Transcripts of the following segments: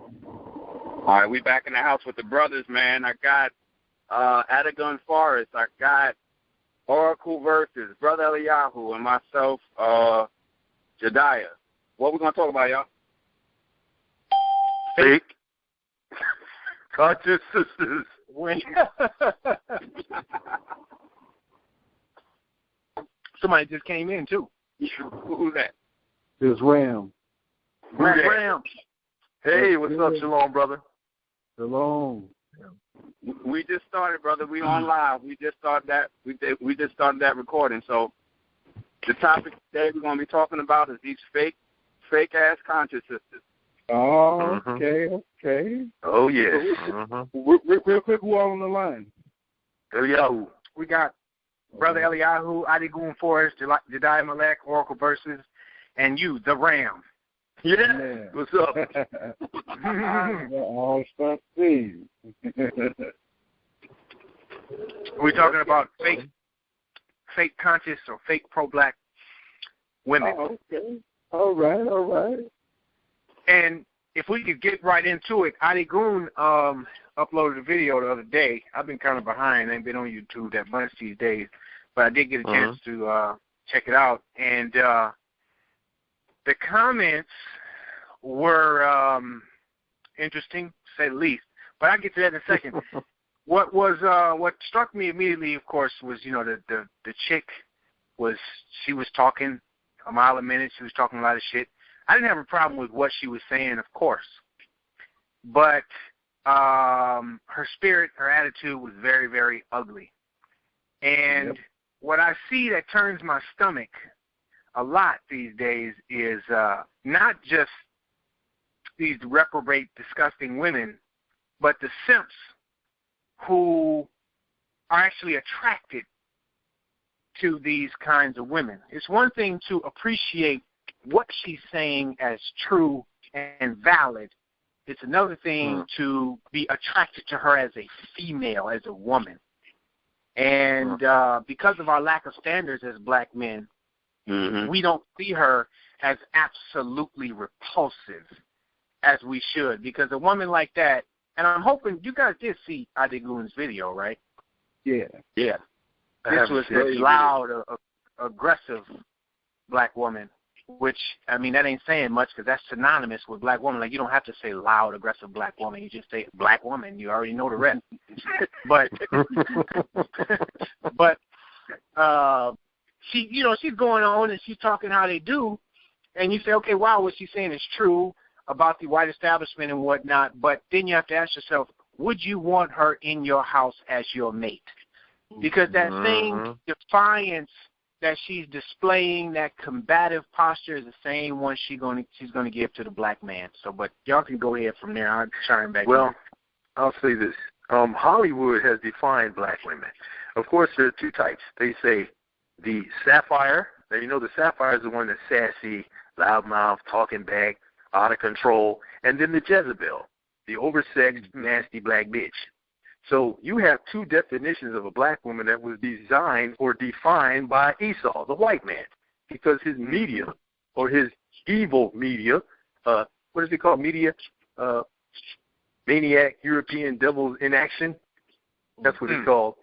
All right, we back in the house with the brothers, man. I got Adigun Forest. I got Oracle Verses, Brother Eliyahu, and myself, Jediah. What we going to talk about, y'all? Fake. Conscious sisters. Somebody just came in, too. Who's that? It's Ram. Ram. Hey, what's up, Shalom, brother? Shalom. We just started, brother. We on live. We just started that. We just started that recording. So the topic today we're going to be talking about is these fake ass conscious sisters. Oh, okay. Oh, yes. Real quick, who all on the line? Eliyahu. We got Brother Eliyahu, Adigun Forest, Jediah Malek, Oracle Verses, and you, the Ram. Yeah. What's up? All stuff, please. We're talking about fake conscious or fake pro-black women. Oh, okay. All right. And if we could get right into it, Adigun uploaded a video the other day. I've been kind of behind. I ain't been on YouTube that much these days, but I did get a chance to check it out. And the comments were interesting, to say the least. But I'll get to that in a second. What struck me immediately, of course, was the chick was talking a mile a minute. She was talking a lot of shit. I didn't have a problem with what she was saying, of course, but her spirit, her attitude was very, very ugly. And what I see that turns my stomach a lot these days is not just these reprobate, disgusting women, but the simps who are actually attracted to these kinds of women. It's one thing to appreciate what she's saying as true and valid. It's another thing to be attracted to her as a female, as a woman. And because of our lack of standards as black men, we don't see her as absolutely repulsive as we should. Because a woman like that, and I'm hoping you guys did see Adigun's video, right? Yeah. This was a loud, aggressive black woman, which, I mean, that ain't saying much because that's synonymous with black woman. Like, you don't have to say loud, aggressive black woman. You just say black woman. You already know the rest. But she, she's going on and she's talking how they do. And you say, okay, wow, what she's saying is true about the white establishment and whatnot. But then you have to ask yourself, would you want her in your house as your mate? Because that same defiance that she's displaying, that combative posture, is the same one she's going to give to the black man. So, but y'all can go ahead from there. I'll chime back. Well, I'll say this: Hollywood has defined black women. Of course, there are two types. They say the sapphire. Now, the sapphire is the one that's sassy, loudmouth, talking back, out of control, and then the Jezebel, the oversexed, nasty black bitch. So you have two definitions of a black woman that was designed or defined by Esau, the white man, because his media, or his evil media, what is it called, media? Maniac, European devils in action. That's what it's called.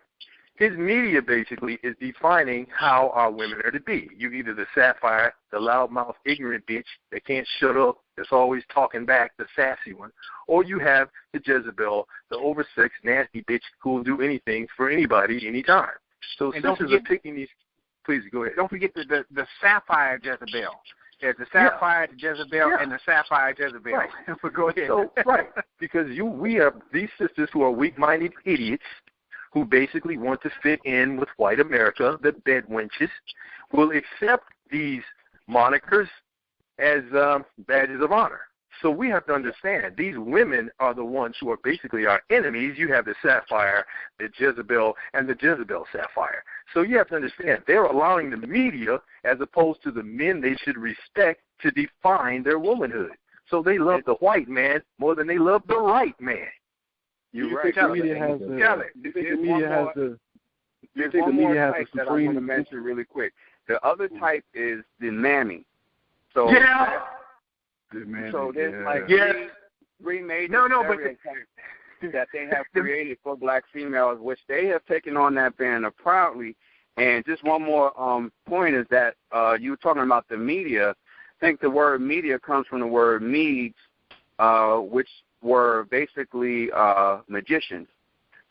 His media basically is defining how our women are to be. You either the sapphire, the loudmouth, ignorant bitch that can't shut up, that's always talking back, the sassy one, or you have the Jezebel, the oversexed, nasty bitch who will do anything for anybody, anytime. So sisters are picking these. Please go ahead. Don't forget the sapphire Jezebel. There's the sapphire Jezebel and the sapphire Jezebel. Right. But go ahead. So, right, because we have these sisters who are weak-minded idiots who basically want to fit in with white America, the bed wenches, will accept these monikers as badges of honor. So we have to understand these women are the ones who are basically our enemies. You have the sapphire, the Jezebel, and the Jezebel sapphire. So you have to understand they're allowing the media, as opposed to the men they should respect, to define their womanhood. So they love the white man more than they love the right man. You think the media has the type that I want to mention really quick. The other type is the mammy. So yeah. So there's three major stereotypes that they have created for black females, which they have taken on that banner proudly. And just one more point is that you were talking about the media. I think the word media comes from the word Medes, which were basically magicians.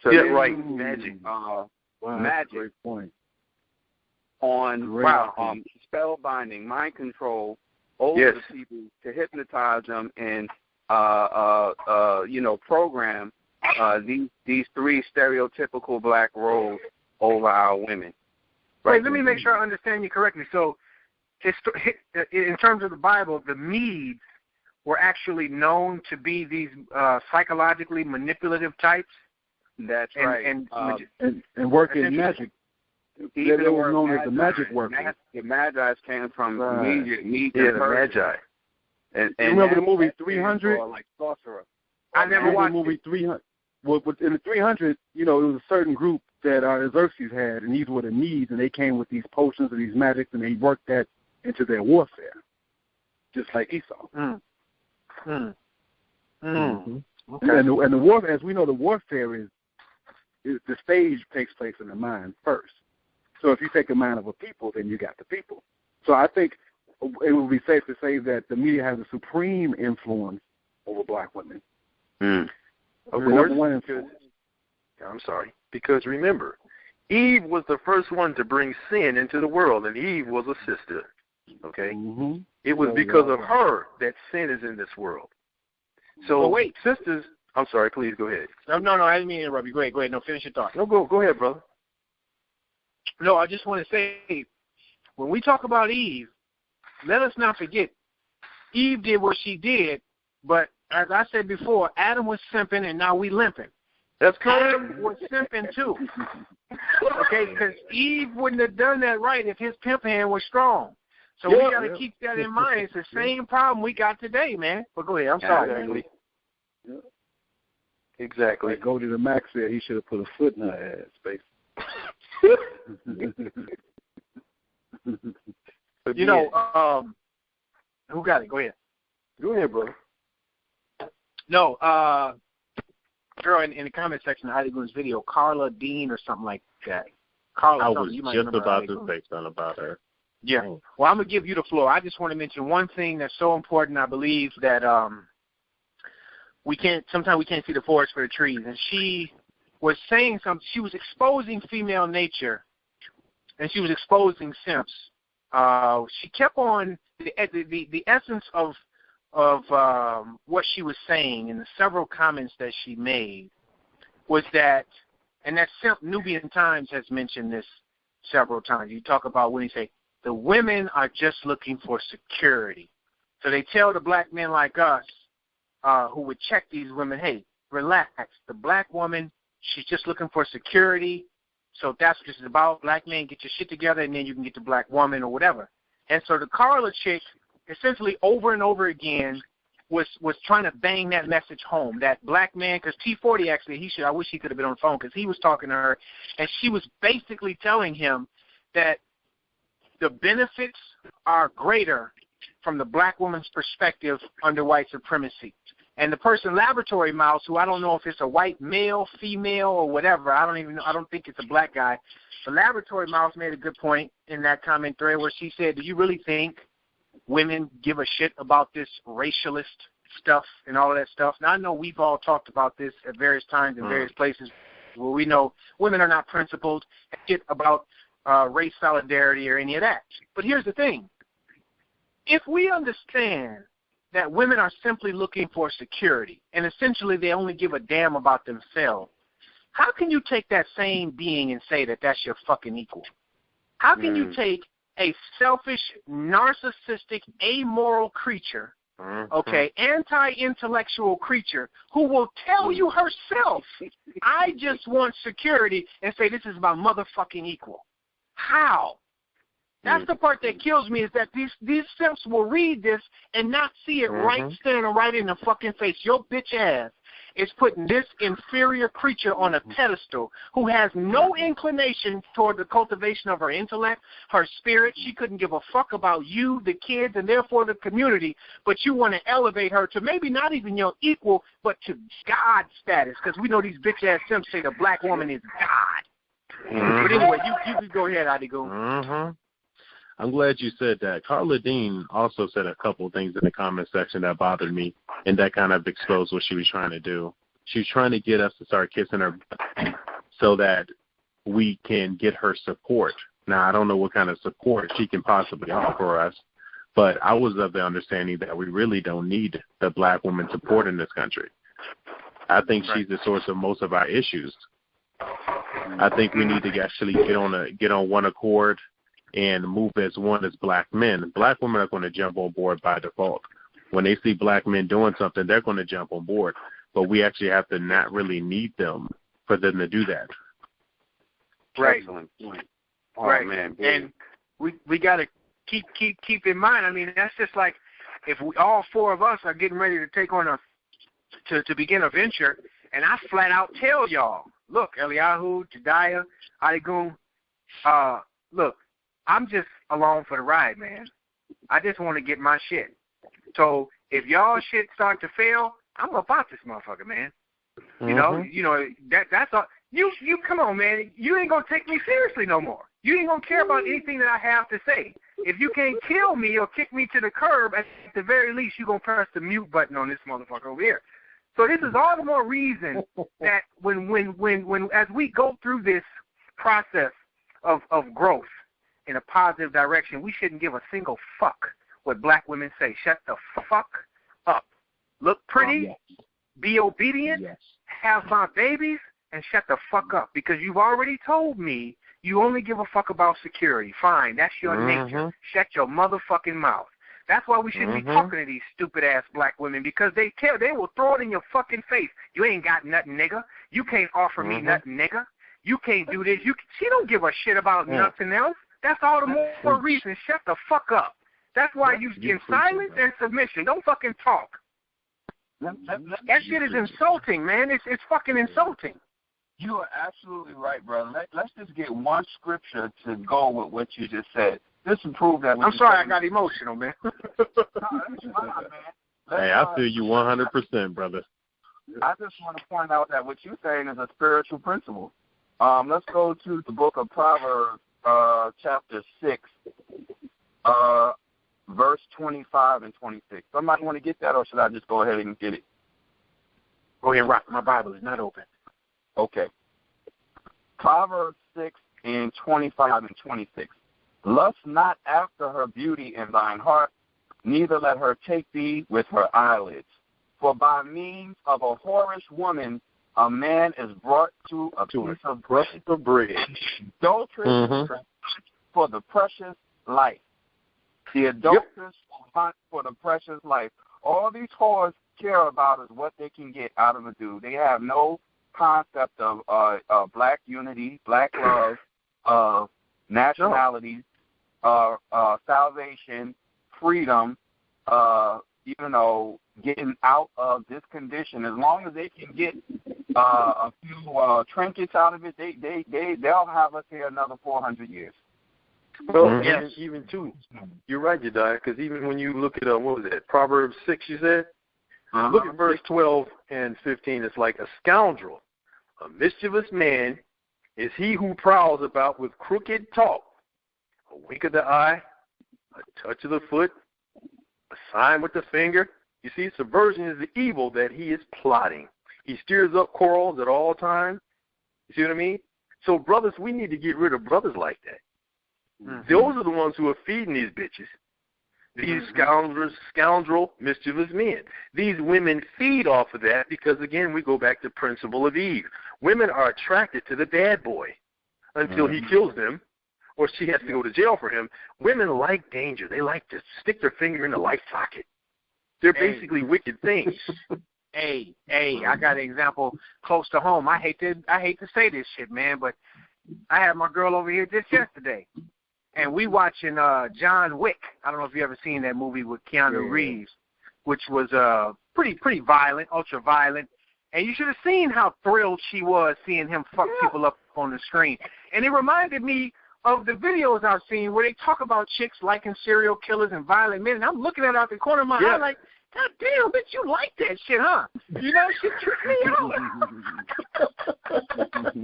So magic. Magic. Great point. On spell binding, mind control over the people to hypnotize them and program these three stereotypical black roles over our women. Right. Wait, let me make sure I understand you correctly. So, in terms of the Bible, the Medes were actually known to be these psychologically manipulative types. That's right. And work in magic. They were known as the magic workers. The Magi came from Medes. The Magi. And remember the movie 300? Like sorcerer. I never watched the movie 300. Well, in the 300, it was a certain group that Xerxes had, and these were the Medes, and they came with these potions and these magics, and they worked that into their warfare, just like Esau. Okay. And the war, as we know, the warfare is the stage takes place in the mind first. So if you take the mind of a people, then you got the people. So I think it would be safe to say that the media has a supreme influence over black women. Of course. I'm sorry. Because remember, Eve was the first one to bring sin into the world, and Eve was a sister. Okay? Mm-hmm. It was because of her that sin is in this world. So, wait. Sisters, I'm sorry, please go ahead. No, I didn't mean to interrupt you. Go ahead. No, finish your thought. No, go ahead, brother. No, I just want to say, when we talk about Eve, let us not forget, Eve did what she did, but as I said before, Adam was simping and now we limping. That's correct. Adam was simping too. Okay, because Eve wouldn't have done that right if his pimp hand was strong. So we got to keep that in mind. It's the same problem we got today, man. But go ahead. I'm sorry. Exactly. Like Goldie the Max said, he should have put a foot in her ass, basically. Who got it? Go ahead. Go ahead, brother. No, girl in the comment section of Adigun's video, Carla Dean or something like that. Carla, I was just about to say something about her. Yeah. Well, I'm going to give you the floor. I just want to mention one thing that's so important. I believe that sometimes we can't see the forest for the trees. And she was saying something. She was exposing female nature, and she was exposing simps. She kept on the essence of what she was saying in the several comments that she made was that, and that simp Nubian Times has mentioned this several times. You talk about when you say, the women are just looking for security. So they tell the black men like us who would check these women, hey, relax. The black woman, she's just looking for security. So that's what this is about. Black men, get your shit together, and then you can get the black woman or whatever. And so the Carla chick, essentially over and over again, was trying to bang that message home. That black man, because T40 actually, I wish he could have been on the phone because he was talking to her, and she was basically telling him that the benefits are greater from the black woman's perspective under white supremacy. And the person, Laboratory Mouse, who I don't know if it's a white male, female, or whatever, I don't even know, I don't think it's a black guy, but Laboratory Mouse made a good point in that comment thread where she said, do you really think women give a shit about this racialist stuff and all of that stuff? Now, I know we've all talked about this at various times in various places where we know women are not principled shit about race solidarity or any of that. But here's the thing. If we understand that women are simply looking for security and essentially they only give a damn about themselves, how can you take that same being and say that that's your fucking equal? How can you take a selfish, narcissistic, amoral creature, anti-intellectual creature who will tell you herself, I just want security, and say this is my motherfucking equal? How? That's the part that kills me, is that these simps will read this and not see it right standing right in the fucking face, your bitch ass. is putting this inferior creature on a pedestal who has no inclination toward the cultivation of her intellect, her spirit. She couldn't give a fuck about you, the kids, and therefore the community, but you want to elevate her to maybe not even your equal, but to God status, because we know these bitch-ass simps say the black woman is God. But anyway, you go ahead, Adigun. I'm glad you said that. Carla Dean also said a couple of things in the comment section that bothered me, and that kind of exposed what she was trying to do. She was trying to get us to start kissing her so that we can get her support. Now, I don't know what kind of support she can possibly offer us, but I was of the understanding that we really don't need the black woman support in this country. I think she's the source of most of our issues. I think we need to actually get on one accord and move as one as black men. Black women are going to jump on board by default. When they see black men doing something, they're going to jump on board. But we actually have to not really need them for them to do that. Right. Excellent point. Oh, right. Man, and we got to keep in mind. I mean, that's just like if we all four of us are getting ready to take on to begin a venture, and I flat out tell y'all, look, Eliyahu, Jediah, Adigun, look, I'm just along for the ride, man. I just want to get my shit. So if y'all shit start to fail, I'm gonna pop this motherfucker, man. You know that's all. You come on, man. You ain't gonna take me seriously no more. You ain't gonna care about anything that I have to say. If you can't kill me or kick me to the curb, at the very least, you gonna press the mute button on this motherfucker over here. So this is all the more reason that when as we go through this process of growth in a positive direction, we shouldn't give a single fuck what black women say. Shut the fuck up. Look pretty, be obedient, have my babies, and shut the fuck up. Because you've already told me you only give a fuck about security. Fine, that's your nature. Shut your motherfucking mouth. That's why we shouldn't be talking to these stupid-ass black women, because they will throw it in your fucking face. You ain't got nothing, nigga. You can't offer me nothing, nigga. You can't do this. She don't give a shit about nothing else. That's all the more reason. Shut the fuck up. That's why you get silence and submission. Don't fucking talk. That shit is insulting, man. It's fucking insulting. You are absolutely right, brother. Let's just get one scripture to go with what you just said. Just to prove that. I'm sorry, I got emotional, man. No, that's fine, man. Hey, I feel you 100%, brother. I just want to point out that what you're saying is a spiritual principle. Let's go to the book of Proverbs, chapter 6, verse 25 and 26. Somebody want to get that, or should I just go ahead and get it? Go ahead and rock. My Bible is not open. Okay. Proverbs 6 and 25 and 26. Lust not after her beauty in thine heart, neither let her take thee with her eyelids. For by means of a whorish woman, a man is brought to a piece of bread. Adulteress for the precious life. The adulteress hunt for the precious life. All these whores care about is what they can get out of a dude. They have no concept of black unity, black love, of nationalities, salvation, freedom, getting out of this condition. As long as they can get a few trinkets out of it, they'll have us here another 400 years. Well, even too, you're right, Jediah, because even when you look at, what was that, Proverbs 6, you said? Look at verse 12 and 15. It's like a scoundrel, a mischievous man is he who prowls about with crooked talk, a wink of the eye, a touch of the foot, a sign with the finger. You see, subversion is the evil that he is plotting. He stirs up quarrels at all times. You see what I mean? So, brothers, we need to get rid of brothers like that. Those are the ones who are feeding these bitches. These scoundrel, mischievous men. These women feed off of that because, again, we go back to the principle of Eve. Women are attracted to the bad boy until he kills them or she has to go to jail for him. Women like danger. They like to stick their finger in the light socket. They're basically wicked things. Hey, I got an example close to home. I hate to say this shit, man, but I had my girl over here just yesterday. And we watching John Wick. I don't know if you ever seen that movie with Keanu Reeves, which was pretty violent, ultra violent. And you should have seen how thrilled she was seeing him fuck people up on the screen. And it reminded me of the videos I've seen where they talk about chicks liking serial killers and violent men. And I'm looking at it out the corner of my eye like, God damn, bitch, you like that shit, huh? You know, shit tripped me out.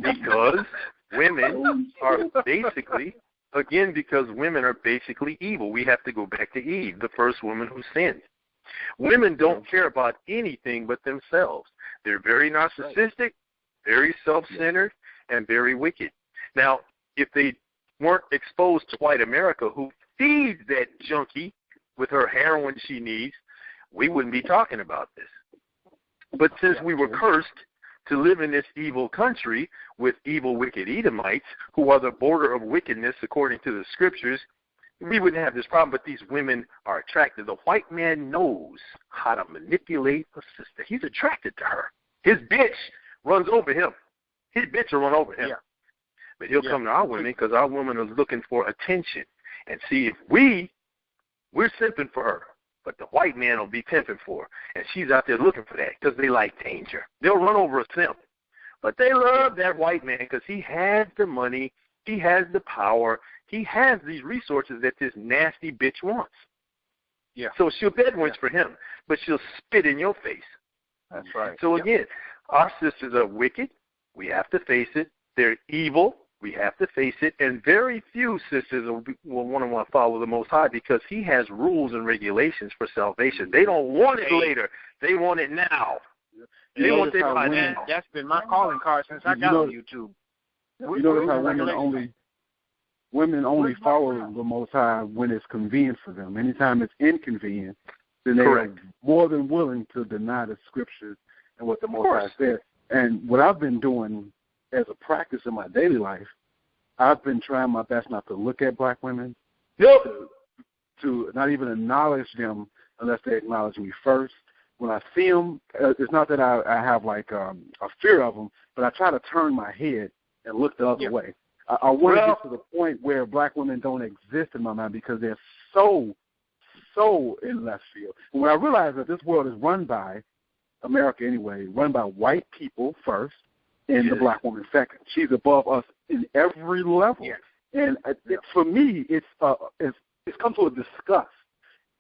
Because women are basically, again, because women are basically evil. We have to go back to Eve, the first woman who sinned. Women don't care about anything but themselves. They're very narcissistic, very self-centered, and very wicked. Now, if they weren't exposed to white America, who feeds that junkie with her heroin she needs, we wouldn't be talking about this. But since we were cursed to live in this evil country with evil, wicked Edomites, who are the border of wickedness according to the scriptures, we wouldn't have this problem. But these women are attracted. The white man knows how to manipulate a sister. He's attracted to her. His bitch runs over him. His bitch will run over him. But he'll come to our women because our women are looking for attention. And see, if we're simping for her, but the white man will be pimping for her. And she's out there looking for that because they like danger. They'll run over a simp. But they love that white man because he has the money, he has the power, he has these resources that this nasty bitch wants. So she'll bedwench for him, but she'll spit in your face. That's right. So again, our sisters are wicked. We have to face it. They're evil. We have to face it, and very few sisters will want to follow the Most High because He has rules and regulations for salvation. They don't want it later; they want it now. They want it now. That's been my calling card since I got on YouTube. You notice how women only follow the Most High when it's convenient for them. Anytime it's inconvenient, then they are more than willing to deny the scriptures and what the Most High says. And what I've been doing as a practice in my daily life, I've been trying my best not to look at black women, to not even acknowledge them unless they acknowledge me first. When I see them, it's not that I have like a fear of them, but I try to turn my head and look the other way. I want to get to the point where black women don't exist in my mind because they're so in left field. And when I realize that this world is run by, America anyway, run by white people first, and the black woman second. She's above us in every level. And for me, it's come to a disgust.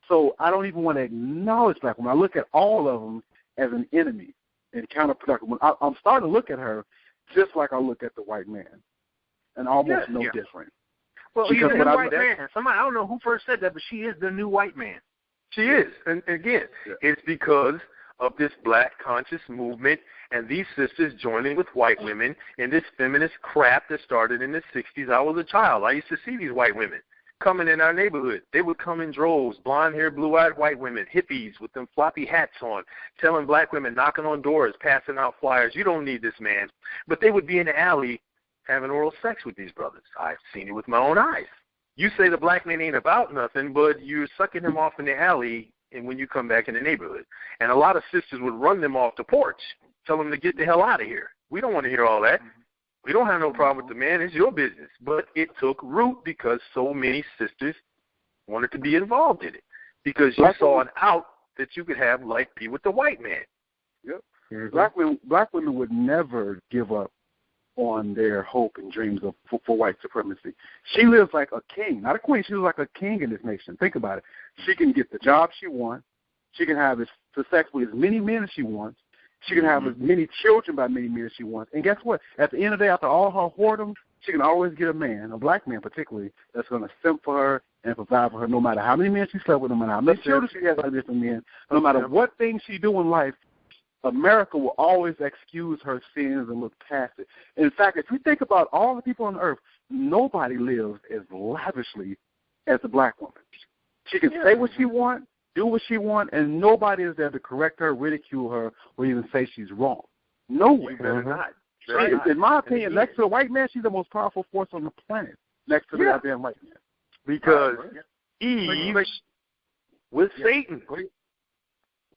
So I don't even want to acknowledge black women. I look at all of them as an enemy and counterproductive. I'm starting to look at her just like I look at the white man, and almost no different. Well, she's the new white man. Somebody, I don't know who first said that, but she is the new white man. She is. And again, it's because of this black conscious movement and these sisters joining with white women in this feminist crap that started in the 60s. I was a child. I used to see these white women coming in our neighborhood. They would come in droves, blonde-haired, blue-eyed white women, hippies with them floppy hats on, telling black women, knocking on doors, passing out flyers, you don't need this man. But they would be in the alley having oral sex with these brothers. I've seen it with my own eyes. You say the black man ain't about nothing, but you're sucking him off in the alley and when you come back in the neighborhood. And a lot of sisters would run them off the porch, tell them to get the hell out of here. We don't want to hear all that. We don't have no problem with the man. It's your business. But it took root because so many sisters wanted to be involved in it because you saw an out that you could have like be with the white man. Black women would never give up on their hope and dreams for white supremacy. She lives like a king, not a queen. She lives like a king in this nation. Think about it. She can get the job she wants. She can have sex with as many men as she wants. She can have as many children by many men as she wants. And guess what? At the end of the day, after all her whoredom, she can always get a man, a black man particularly, that's going to simp for her and provide for her no matter how many men she slept with, no matter how many children she has by different men, no matter what things she do in life. America will always excuse her sins and look past it. In fact, if you think about all the people on earth, nobody lives as lavishly as the black woman. She can say what she wants, do what she wants, and nobody is there to correct her, ridicule her, or even say she's wrong. No one. In my opinion, next to a white man, she's the most powerful force on the planet, next to the goddamn white man. Because Eve was Satan.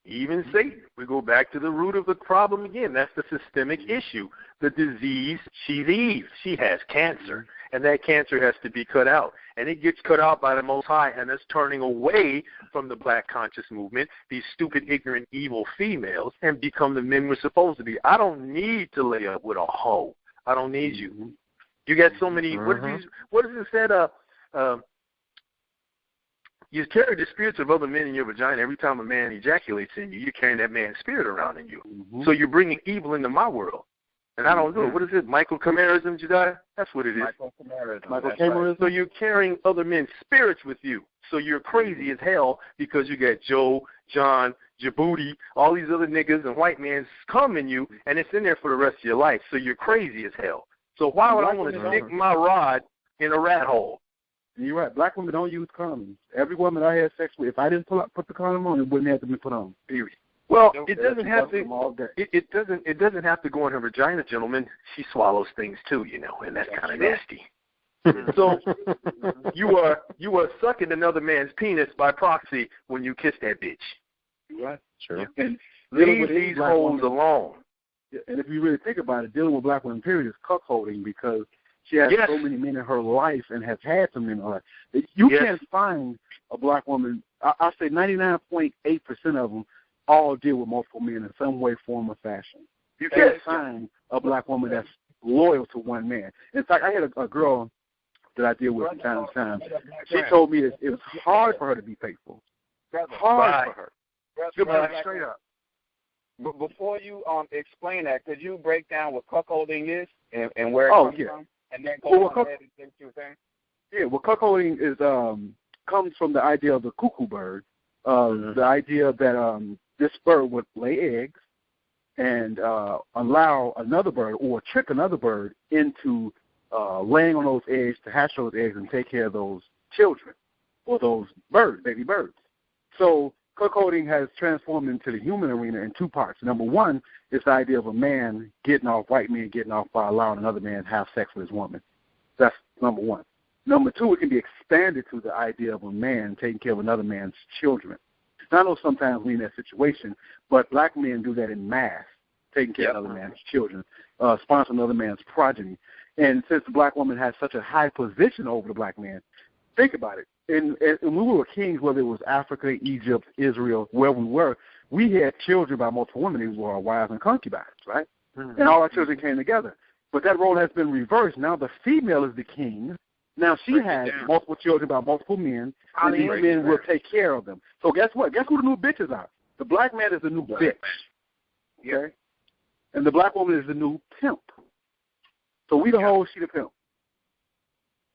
Even Satan. We go back to the root of the problem again. That's the systemic issue. The disease, she's Eve. She has cancer. and that cancer has to be cut out. And it gets cut out by the Most High, and it's turning away from the black conscious movement, these stupid, ignorant, evil females, and become the men we're supposed to be. I don't need to lay up with a hoe. I don't need you. You got so many, what is it said, you carry the spirits of other men in your vagina. Every time a man ejaculates in you, you're carrying that man's spirit around in you. So you're bringing evil into my world. And I don't do it. What is it? Michael Camerism, Jediah? That's what it is. Michael Camerism. Right. So you're carrying other men's spirits with you. So you're crazy as hell because you got Joe, John, Djibouti, all these other niggas and white men come in you, and it's in there for the rest of your life. So you're crazy as hell. So why would I want to stick my rod in a rat hole? You're right. Black women don't use condoms. Every woman I had sex with, if I didn't put the condom on, it wouldn't have to be put on. Period. Well, it doesn't have to. It doesn't have to go in her vagina, gentlemen. She swallows things too, and that's kind of nasty. So you are sucking another man's penis by proxy when you kiss that bitch. Right. Sure. And leave these hoes alone. And if you really think about it, dealing with black women, period, is cuckolding because she has so many men in her life and has had so many in her life. You can't find a black woman. I say 99.8% of them all deal with multiple men in some way, form, or fashion. You can't find a black woman that's loyal to one man. In fact, I had a girl that I deal with from time to time. She told me that it was hard for her to be faithful. Hard for her. Straight up. But before you explain that, could you break down what cuckolding is and where it comes from? And then go ahead and say what you were saying? Yeah, well, cuckolding is comes from the idea of the cuckoo bird. The idea that this bird would lay eggs and allow another bird or trick another bird into laying on those eggs to hatch those eggs and take care of those children or those birds, baby birds. So cuckolding has transformed into the human arena in two parts. Number one is the idea of a man getting off, white men getting off by allowing another man to have sex with his woman. That's number one. Number two, it can be expanded to the idea of a man taking care of another man's children. Now, I know sometimes we're in that situation, but black men do that in mass, taking care of another man's children, sponsoring another man's progeny. And since the black woman has such a high position over the black man, think about it. And when we were kings, whether it was Africa, Egypt, Israel, where we were, we had children by multiple women who were our wives and concubines, right? Mm-hmm. And all our children came together. But that role has been reversed. Now the female is the king. Now she has multiple children by multiple men, and these men will take care of them. So guess what? Guess who the new bitches are? The black man is the new bitch. Okay? And the black woman is the new pimp. So we the whole, she the pimp.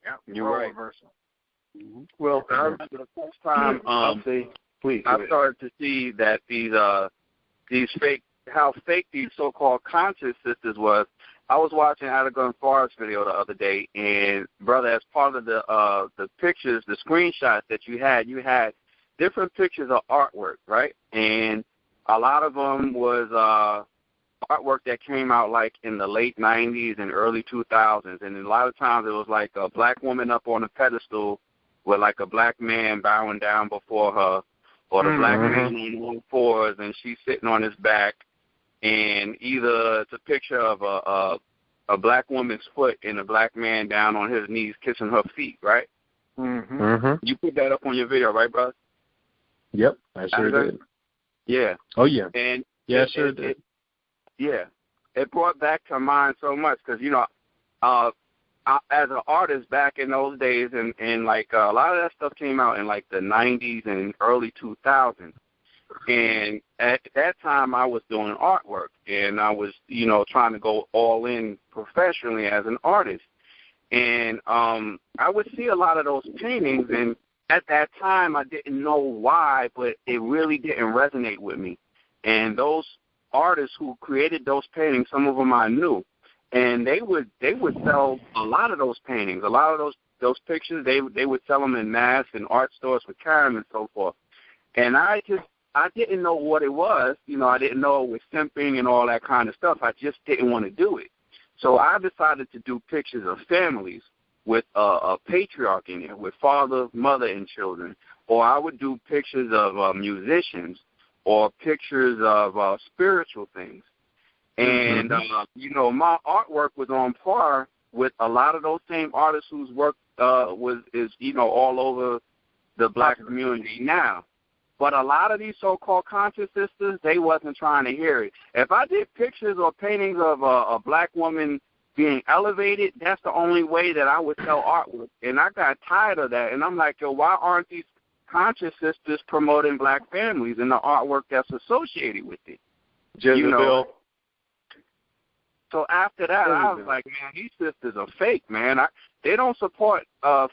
Yeah, you're right. Mm-hmm. Well, I remember the first time I started to see that these fake, how fake these so-called conscious sisters was. I was watching Adigun Forrest's video the other day, and brother, as part of the pictures, the screenshots that you had different pictures of artwork, right? And a lot of them was artwork that came out like in the late 90s and early 2000s, and a lot of times it was like a black woman up on a pedestal with like a black man bowing down before her, or the black man on all fours and she's sitting on his back. And either it's a picture of a black woman's foot and a black man down on his knees kissing her feet, right? Mm-hmm. Mm-hmm. You put that up on your video, right, brother? Yep, I sure did. Yeah. Oh, yeah. And yeah, I sure did. It brought back to mind so much because, as an artist back in those days, and like a lot of that stuff came out in like the 90s and early 2000s. And at that time, I was doing artwork, and I was, trying to go all in professionally as an artist. And I would see a lot of those paintings, and at that time, I didn't know why, but it really didn't resonate with me. And those artists who created those paintings, some of them I knew, and they would sell a lot of those paintings, a lot of those pictures. They would sell them in mass in art stores with Karen and so forth. And I didn't know what it was. I didn't know it was simping and all that kind of stuff. I just didn't want to do it. So I decided to do pictures of families with a patriarch in it, with father, mother, and children. Or I would do pictures of musicians or pictures of spiritual things. And, my artwork was on par with a lot of those same artists whose work is all over the black community now. But a lot of these so-called conscious sisters, they wasn't trying to hear it. If I did pictures or paintings of a black woman being elevated, that's the only way that I would sell artwork. And I got tired of that. And I'm like, yo, why aren't these conscious sisters promoting black families and the artwork that's associated with it? Jezebel. So after that, I was like, man, these sisters are fake, man. They don't support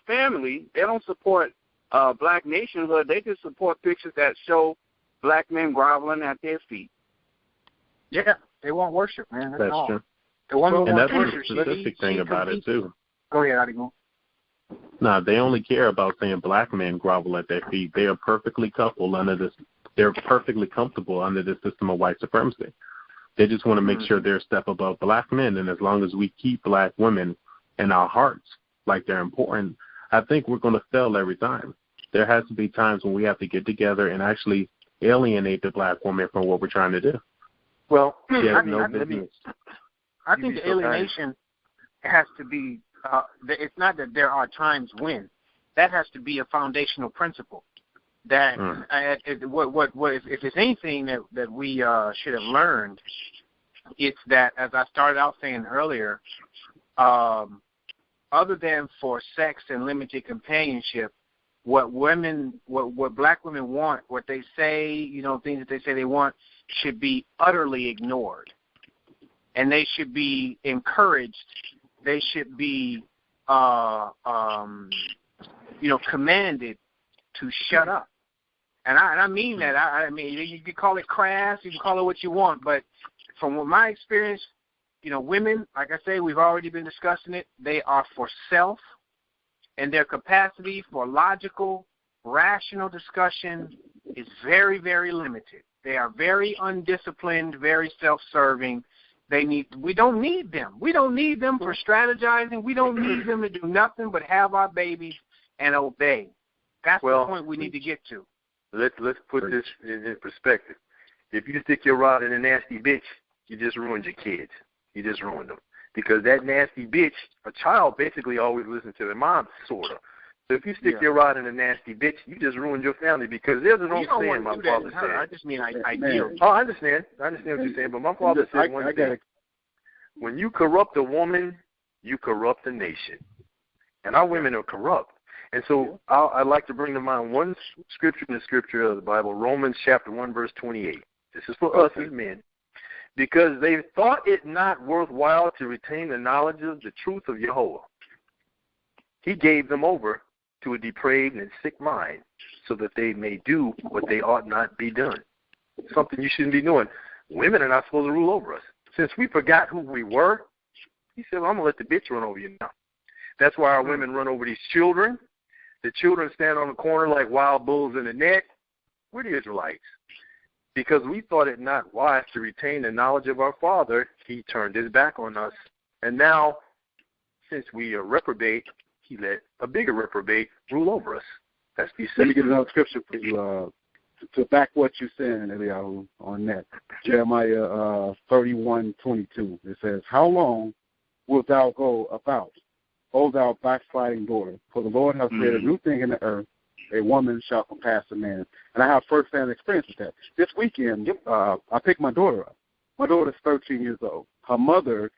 family. They don't support black nationhood. They just support pictures that show black men groveling at their feet. Yeah, they want worship, man. That's all. true. The one and that's worship, the specific thing about it, too. Go ahead, Adigun. No, they only care about saying black men grovel at their feet. They are perfectly comfortable under this. They're perfectly comfortable under this system of white supremacy. They just want to make sure they're a step above black men, and as long as we keep black women in our hearts like they're important, I think we're going to fail every time. There has to be times when we have to get together and actually alienate the black woman from what we're trying to do. Well, I think the alienation has to be, it's not that there are times when. That has to be a foundational principle. That if it's anything that we should have learned, it's that, as I started out saying earlier, other than for sex and limited companionship, what black women want, what they say, things that they say they want, should be utterly ignored. And they should be encouraged. They should be, commanded to shut up. And I mean that. I mean, you can call it crass, you can call it what you want, but from my experience, women, like I say, we've already been discussing it, they are for self, and their capacity for logical, rational discussion is very, very limited. They are very undisciplined, very self-serving. We don't need them. We don't need them for strategizing. We don't need them to do nothing but have our babies and obey. That's the point we need to get to. Let's put this in perspective. If you stick your rod in a nasty bitch, you just ruined your kids. You just ruined them. Because that nasty bitch, a child basically always listens to their mom, sort of. So if you stick your rod in a nasty bitch, you just ruined your family, because there's an old saying my father said. I just mean ideal. Oh, I understand. I understand what you're saying, but my father said one thing. When you corrupt a woman, you corrupt a nation. And our women are corrupt. And so I'd like to bring to mind one scripture in the scripture of the Bible, Romans chapter 1, verse 28. This is for us as men. Because they thought it not worthwhile to retain the knowledge of the truth of Jehovah, he gave them over to a depraved and sick mind, so that they may do what they ought not be done. Something you shouldn't be doing. Women are not supposed to rule over us. Since we forgot who we were, he said, well, I'm going to let the bitch run over you now. That's why our women run over these children. The children stand on the corner like wild bulls in the net. We're the Israelites. Because we thought it not wise to retain the knowledge of our Father, he turned his back on us. And now, since we are reprobate, he let a bigger reprobate rule over us. That's the Let me get another scripture for you to back what you're saying, Eliyahu, on that. Jeremiah 31:22. It says, how long wilt thou go about, O thou backsliding daughter? For the Lord hath created a new thing in the earth, a woman shall compass a man. And I have first-hand experience with that. This weekend, I picked my daughter up. My daughter's 13 years old. Her mother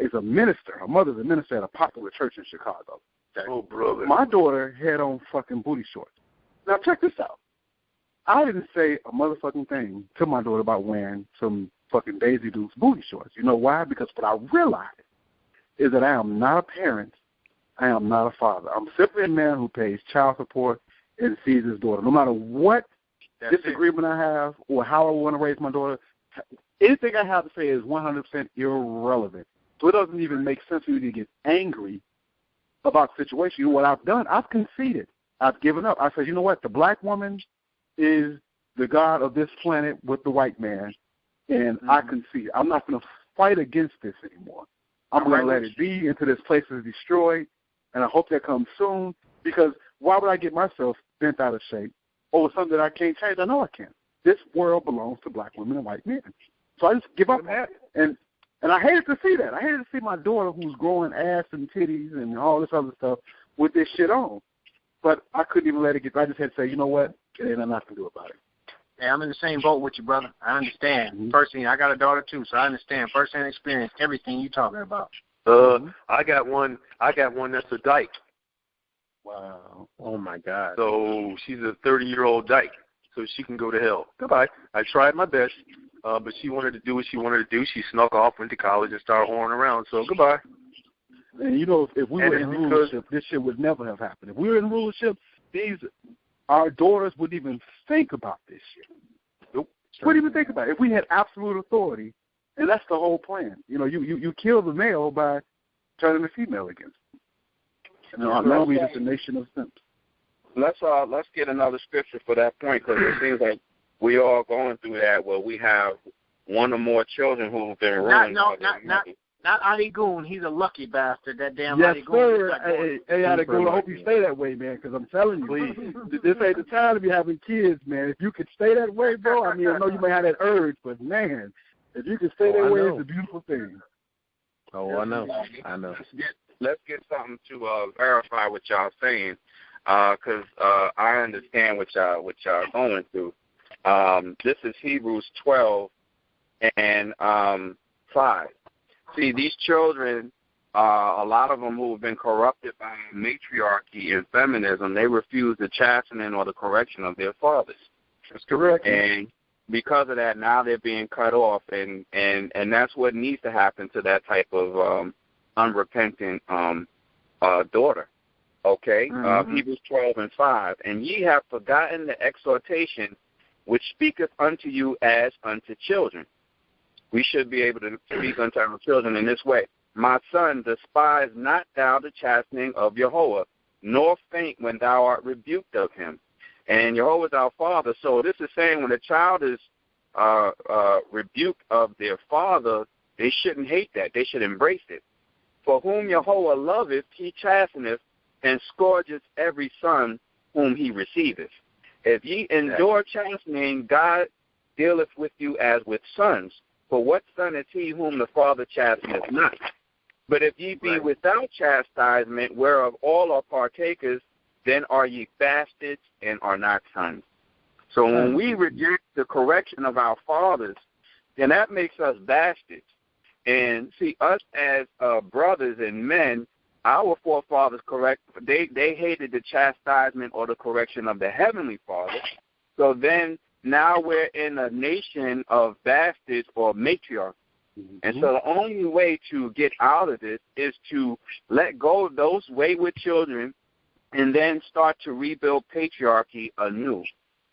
is a minister. Her mother's a minister at a popular church in Chicago. Oh, brother. My daughter had on fucking booty shorts. Now, check this out. I didn't say a motherfucking thing to my daughter about wearing some fucking Daisy Dukes booty shorts. You know why? Because what I realized is that I am not a parent. I am not a father. I'm simply a man who pays child support and sees his daughter. No matter what disagreement I have or how I want to raise my daughter, anything I have to say is 100% irrelevant. So it doesn't even make sense for you to get angry about the situation. What I've done, I've conceded. I've given up. I said, you know what? The black woman is the god of this planet with the white man, and I concede. I'm not going to fight against this anymore. I'm going to let it be until this place is destroyed, and I hope that comes soon, because why would I get myself bent out of shape over something that I can't change? I know I can't. This world belongs to black women and white men. So I just give up on it. And And I hated to see that. I hated to see my daughter, who's growing ass and titties and all this other stuff, with this shit on. But I couldn't even let it get. I just had to say, you know what? It ain't nothing I can do about it. Yeah, I'm in the same boat with you, brother. I understand. Mm-hmm. First-hand, I got a daughter too, so I understand first-hand experience everything you talking about. I got one that's a dyke. Wow. Oh my God. So she's a 30-year-old dyke, so she can go to hell. Goodbye. I tried my best, but she wanted to do what she wanted to do. She snuck off, went to college, and started whoring around. So goodbye. And you know, if we were in rulership, this shit would never have happened. If we were in rulership, our daughters wouldn't even think about this shit. Nope. Wouldn't even think about it. If we had absolute authority, and that's the whole plan. You know, you kill the male by turning the female against him. And now we're just a nation of simps. Let's get another scripture for that point, because it seems like we all going through that where we have one or more children who've been ruined. Not Adigun. He's a lucky bastard. That damn yes, Adigun. Sir. Hey, Adigun, I hope you stay that way, man, because I'm telling you, please, this ain't the time to be having kids, man. If you could stay that way, bro, I mean, I know you may have that urge, but, man, if you can stay that way, it's a beautiful thing. Oh, I know. Let's get something to verify what y'all saying, because I understand what y'all going through. This is Hebrews 12 and 5. See, these children, a lot of them who have been corrupted by matriarchy and feminism, they refuse the chastening or the correction of their fathers. That's correct. And because of that, now they're being cut off, and that's what needs to happen to that type of unrepentant daughter. Okay? Mm-hmm. Hebrews 12 and 5. And ye have forgotten the exhortation which speaketh unto you as unto children. We should be able to speak unto our children in this way. My son, despise not thou the chastening of Jehovah, nor faint when thou art rebuked of him. And Jehovah is our father. So this is saying when a child is rebuked of their father, they shouldn't hate that. They should embrace it. For whom Jehovah loveth, he chasteneth, and scourgeth every son whom he receiveth. If ye endure chastening, God dealeth with you as with sons. For what son is he whom the Father chasteneth not? But if ye be without chastisement, whereof all are partakers, then are ye bastards and are not sons. So when we reject the correction of our fathers, then that makes us bastards. And see, us as brothers and men, our forefathers they hated the chastisement or the correction of the Heavenly Father. So then now we're in a nation of bastards or matriarchs. Mm-hmm. And so the only way to get out of this is to let go of those wayward children and then start to rebuild patriarchy anew.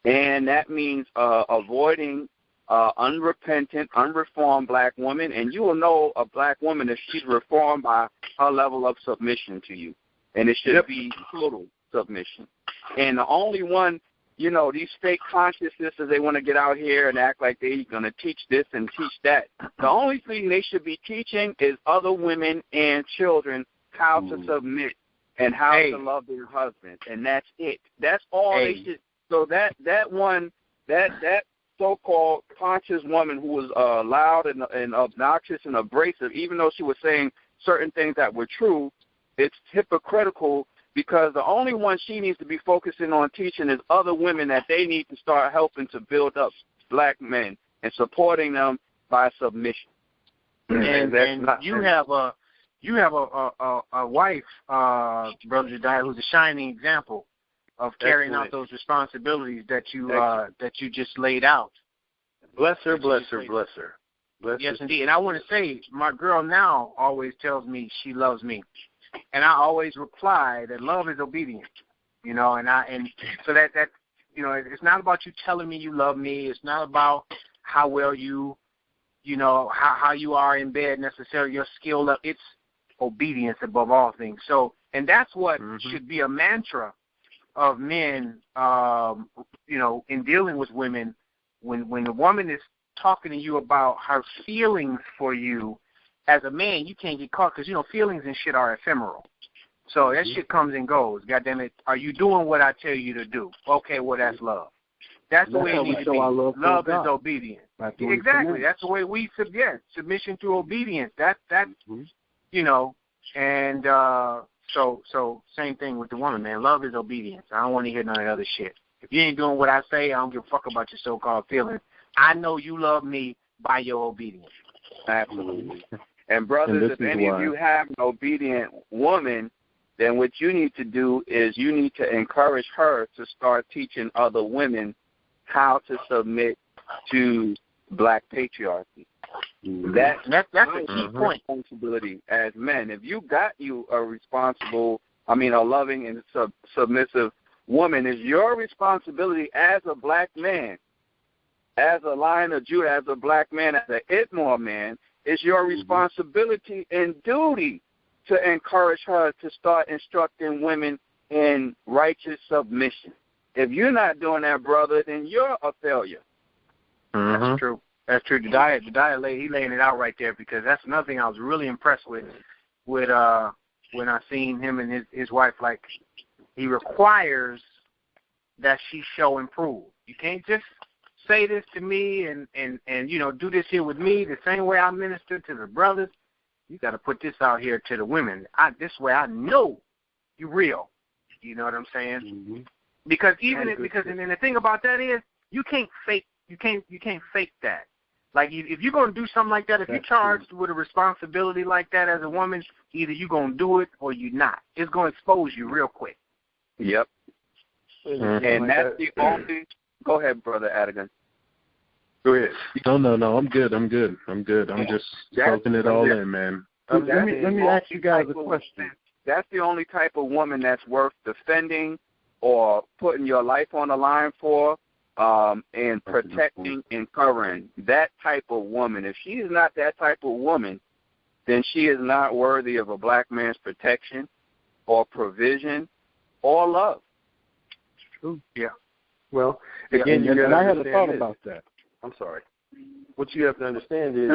And that means avoiding unrepentant, unreformed black women. And you will know a black woman if she's reformed by her level of submission to you. And it should be total submission. And the only one, you know, these fake consciousnesses, they want to get out here and act like they're going to teach this and teach that. The only thing they should be teaching is other women and children how to submit and how to love their husbands. And that's it. That's all they should. So that so-called conscious woman who was loud and obnoxious and abrasive, even though she was saying certain things that were true, it's hypocritical. Because the only one she needs to be focusing on teaching is other women that they need to start helping to build up black men and supporting them by submission. And you have a wife, Brother Jediah, who's a shining example of carrying out those responsibilities that you just laid out. Bless her, bless her, bless her. Yes, indeed. And I want to say, my girl now always tells me she loves me. And I always reply that love is obedience, you know, and so that you know, it's not about you telling me you love me. It's not about how well you know, how you are in bed necessarily, your skill level. It's obedience above all things. So, and that's what should be a mantra of men, you know, in dealing with women. When a woman is talking to you about her feelings for you, as a man, you can't get caught because, you know, feelings and shit are ephemeral. So that shit comes and goes. God damn it. Are you doing what I tell you to do? Okay, well, that's love. That's the way it needs to be. Love is obedience. Exactly. That's the way we submission through obedience. That you know, and so same thing with the woman, man. Love is obedience. I don't want to hear none of that other shit. If you ain't doing what I say, I don't give a fuck about your so-called feelings. I know you love me by your obedience. Absolutely. And brothers, if any of you have an obedient woman, then what you need to do is you need to encourage her to start teaching other women how to submit to black patriarchy. That's a key point. Responsibility as men. If you got a loving and submissive woman, it's your responsibility as a black man, as a Lion of Judah, as a black man, as an Ibmor man, it's your responsibility and duty to encourage her to start instructing women in righteous submission. If you're not doing that, brother, then you're a failure. That's true. That's true. The diet he laying it out right there, because that's another thing I was really impressed with when I seen him and his wife. Like, he requires that she show improve. You can't just say this to me and you know, do this here with me the same way I minister to the brothers. You got to put this out here to the women. This way I know you real. You know what I'm saying? Because and then the thing about that is you can't fake that. Like, if you're going to do something like that, if you're charged with a responsibility like that as a woman, either you're going to do it or you're not. It's going to expose you real quick. Yep. And that's the only... Go ahead, Brother Adigun. Go ahead. No, I'm good. I'm just soaking it all in, man. Let me ask you guys a question. That's the only type of woman that's worth defending or putting your life on the line for, and protecting and covering. That type of woman. If she is not that type of woman, then she is not worthy of a black man's protection or provision or love. True. Yeah. Well, again, and I had a thought about that. I'm sorry. What you have to understand is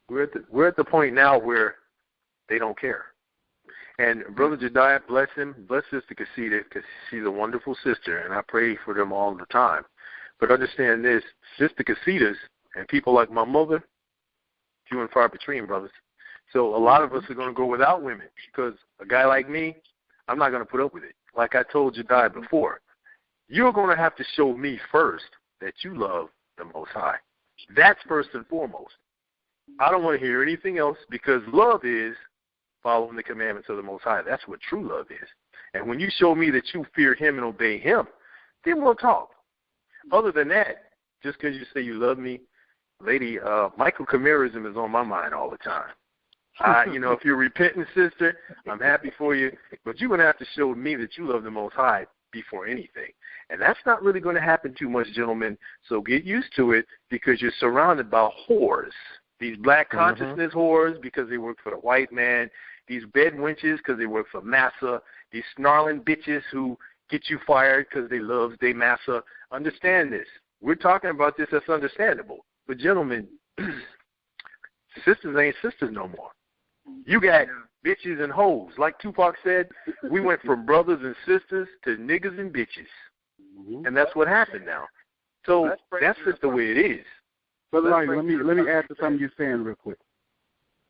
we're at the point now where they don't care. And Brother Jediah, bless him, bless Sister Casita, because she's a wonderful sister, and I pray for them all the time. But understand this, Sister Casitas and people like my mother, few and far between, brothers. So a lot of us are going to go without women, because a guy like me, I'm not going to put up with it. Like I told Jediah before, you're going to have to show me first that you love the Most High. That's first and foremost. I don't want to hear anything else, because love is following the commandments of the Most High. That's what true love is. And when you show me that you fear him and obey him, then we'll talk. Other than that, just because you say you love me, lady, Michael Camirism is on my mind all the time. If you're a repentant sister, I'm happy for you, but you're going to have to show me that you love the Most High before anything. And that's not really going to happen too much, gentlemen, so get used to it, because you're surrounded by whores. These black consciousness whores because they work for the white man, these bed wenches because they work for massa, these snarling bitches who get you fired because they love their massa. Understand this. We're talking about this that's understandable. But, gentlemen, sisters ain't sisters no more. You got bitches and hoes. Like Tupac said, we went from brothers and sisters to niggas and bitches. And that's what happened now. So that's just the way it is. Brother Lonnie, let me add to something you're saying real quick.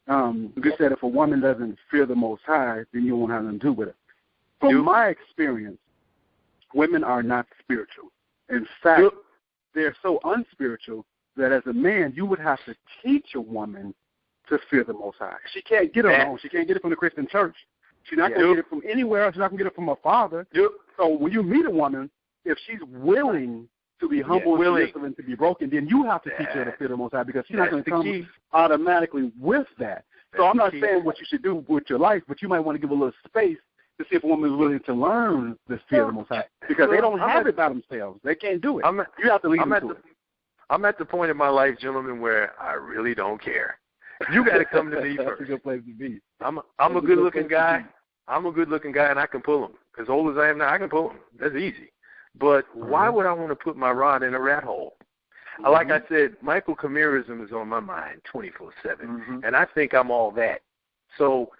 You said if a woman doesn't fear the Most High, then you won't have nothing to do with it. From my experience, women are not spiritual. In fact, they're so unspiritual that as a man, you would have to teach a woman to fear the Most High. She can't get it on. She can't get it from the Christian church. She's not going to get it from anywhere else. She's not going to get it from her father. So when you meet a woman, if she's willing to be humble and submissive and to be broken, then you have to teach her to fear the Most High, because she's not going to come automatically with that. So I'm not saying what you should do with your life, but you might want to give a little space to see if a woman is willing to learn the fear of the Most High, because they don't have it by themselves. They can't do it. You have to lead them to it. I'm at the point in my life, gentlemen, where I really don't care. You got to come to me first. That's a good place to be. I'm a good-looking guy. I'm a good-looking guy, and I can pull them. As old as I am now, I can pull them. That's easy. But why would I want to put my rod in a rat hole? Like I said, Michael Camirism is on my mind 24/7, and I think I'm all that. So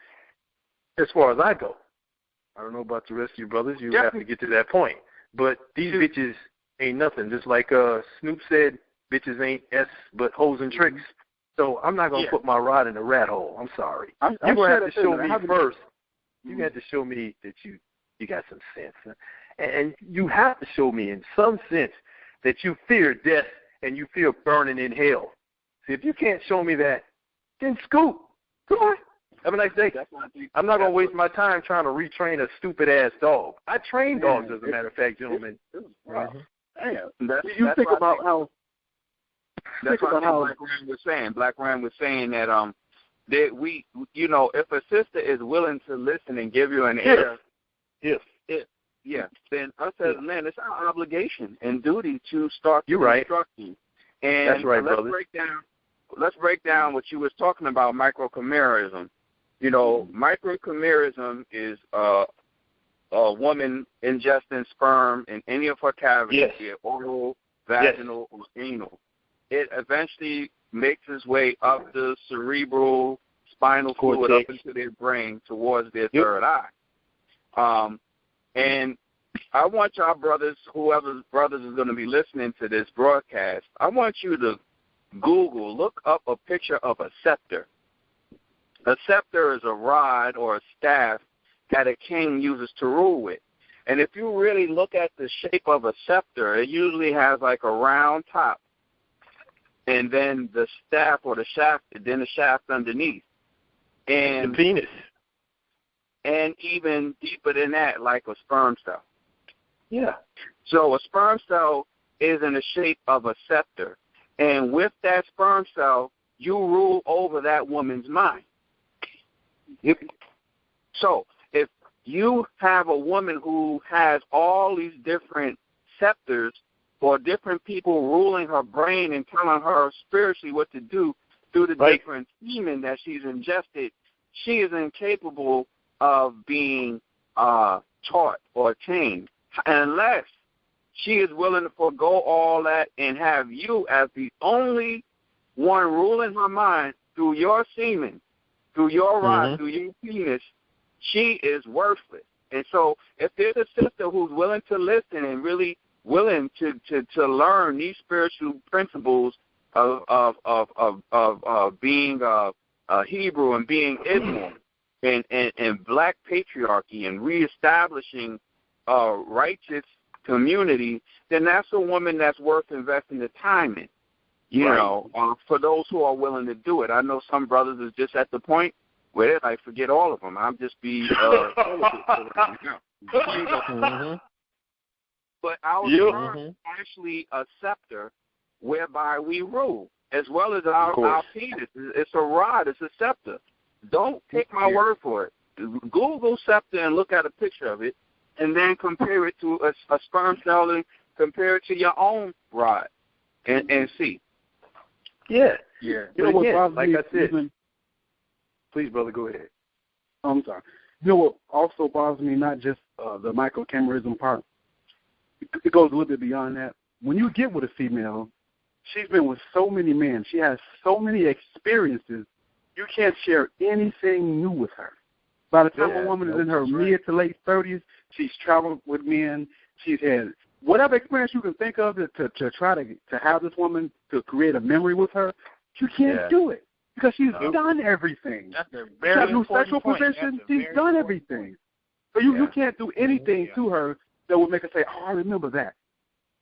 as far as I go, I don't know about the rest of you brothers. You have to get to that point. But these bitches ain't nothing. Just like Snoop said, bitches ain't S but hoes and tricks. So I'm not going to put my rod in a rat hole. I'm sorry. You're going to have to show me first. You have to show me that you got some sense. And you have to show me in some sense that you fear death and you fear burning in hell. See, if you can't show me that, then scoot. Come on. Have a nice day. I'm not going to waste my time trying to retrain a stupid-ass dog. I train dogs, as a matter of fact, gentlemen. Damn. You think about how... That's what Black Ram was saying. Black Ram was saying that that we, you know, if a sister is willing to listen and give you an ear, then us as men, it's our obligation and duty to start to instruct you. And that's right, let's break down what you was talking about, microchimerism. You know, microchimerism is a woman ingesting sperm in any of her cavities, be it oral, vaginal, or anal. It eventually makes its way up the cerebral spinal fluid up into their brain towards their third eye. And I want y'all brothers, whoever brothers is going to be listening to this broadcast, I want you to look up a picture of a scepter. A scepter is a rod or a staff that a king uses to rule with. And if you really look at the shape of a scepter, it usually has like a round top. And then the staff or the shaft, then the shaft underneath. And the penis. And even deeper than that, like a sperm cell. Yeah. So a sperm cell is in the shape of a scepter. And with that sperm cell, you rule over that woman's mind. So if you have a woman who has all these different scepters, or different people ruling her brain and telling her spiritually what to do through the different semen that she's ingested, she is incapable of being taught or tamed unless she is willing to forego all that and have you as the only one ruling her mind through your semen, through your rod, through your penis. She is worthless. And so if there's a sister who's willing to listen and really willing to learn these spiritual principles of being Hebrew and being Ibmor and black patriarchy and reestablishing righteous community, then that's a woman that's worth investing the time in. You know, for those who are willing to do it. I know some brothers is just at the point where they're like, forget all of them. I'm just be But our sperm is actually a scepter whereby we rule, as well as our penis. It's a rod. It's a scepter. Don't take my word for it. Google scepter and look at a picture of it, and then compare it to a sperm cell and compare it to your own rod and see. Yeah. Yeah. You know what, like I said. Please, brother, go ahead. I'm sorry. You know what also bothers me, not just the microchimerism part. It goes a little bit beyond that. When you get with a female, she's been with so many men. She has so many experiences. You can't share anything new with her. By the time a woman is in her mid to late 30s, she's traveled with men. She's had whatever experience you can think of to try to have this woman to create a memory with her. You can't do it because she's done everything. That's a She's very got new important sexual point. position. She's done everything. So you can't do anything to her that would make her say, oh, I remember that.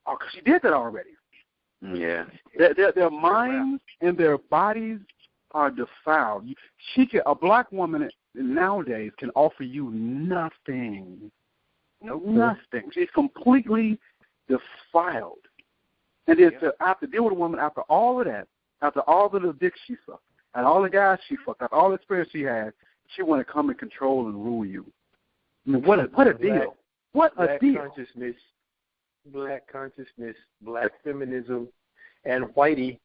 Oh, because she did that already. Yeah. Their minds and their bodies are defiled. A black woman nowadays can offer you nothing. Nothing. She's completely defiled. And then to have to deal with a woman after all of that, after all the little dicks she sucked, and all the guys she fucked, after all the experience she had, she want to come and control and rule you. I mean, what a deal. What a deal. Black consciousness, black feminism, and whitey,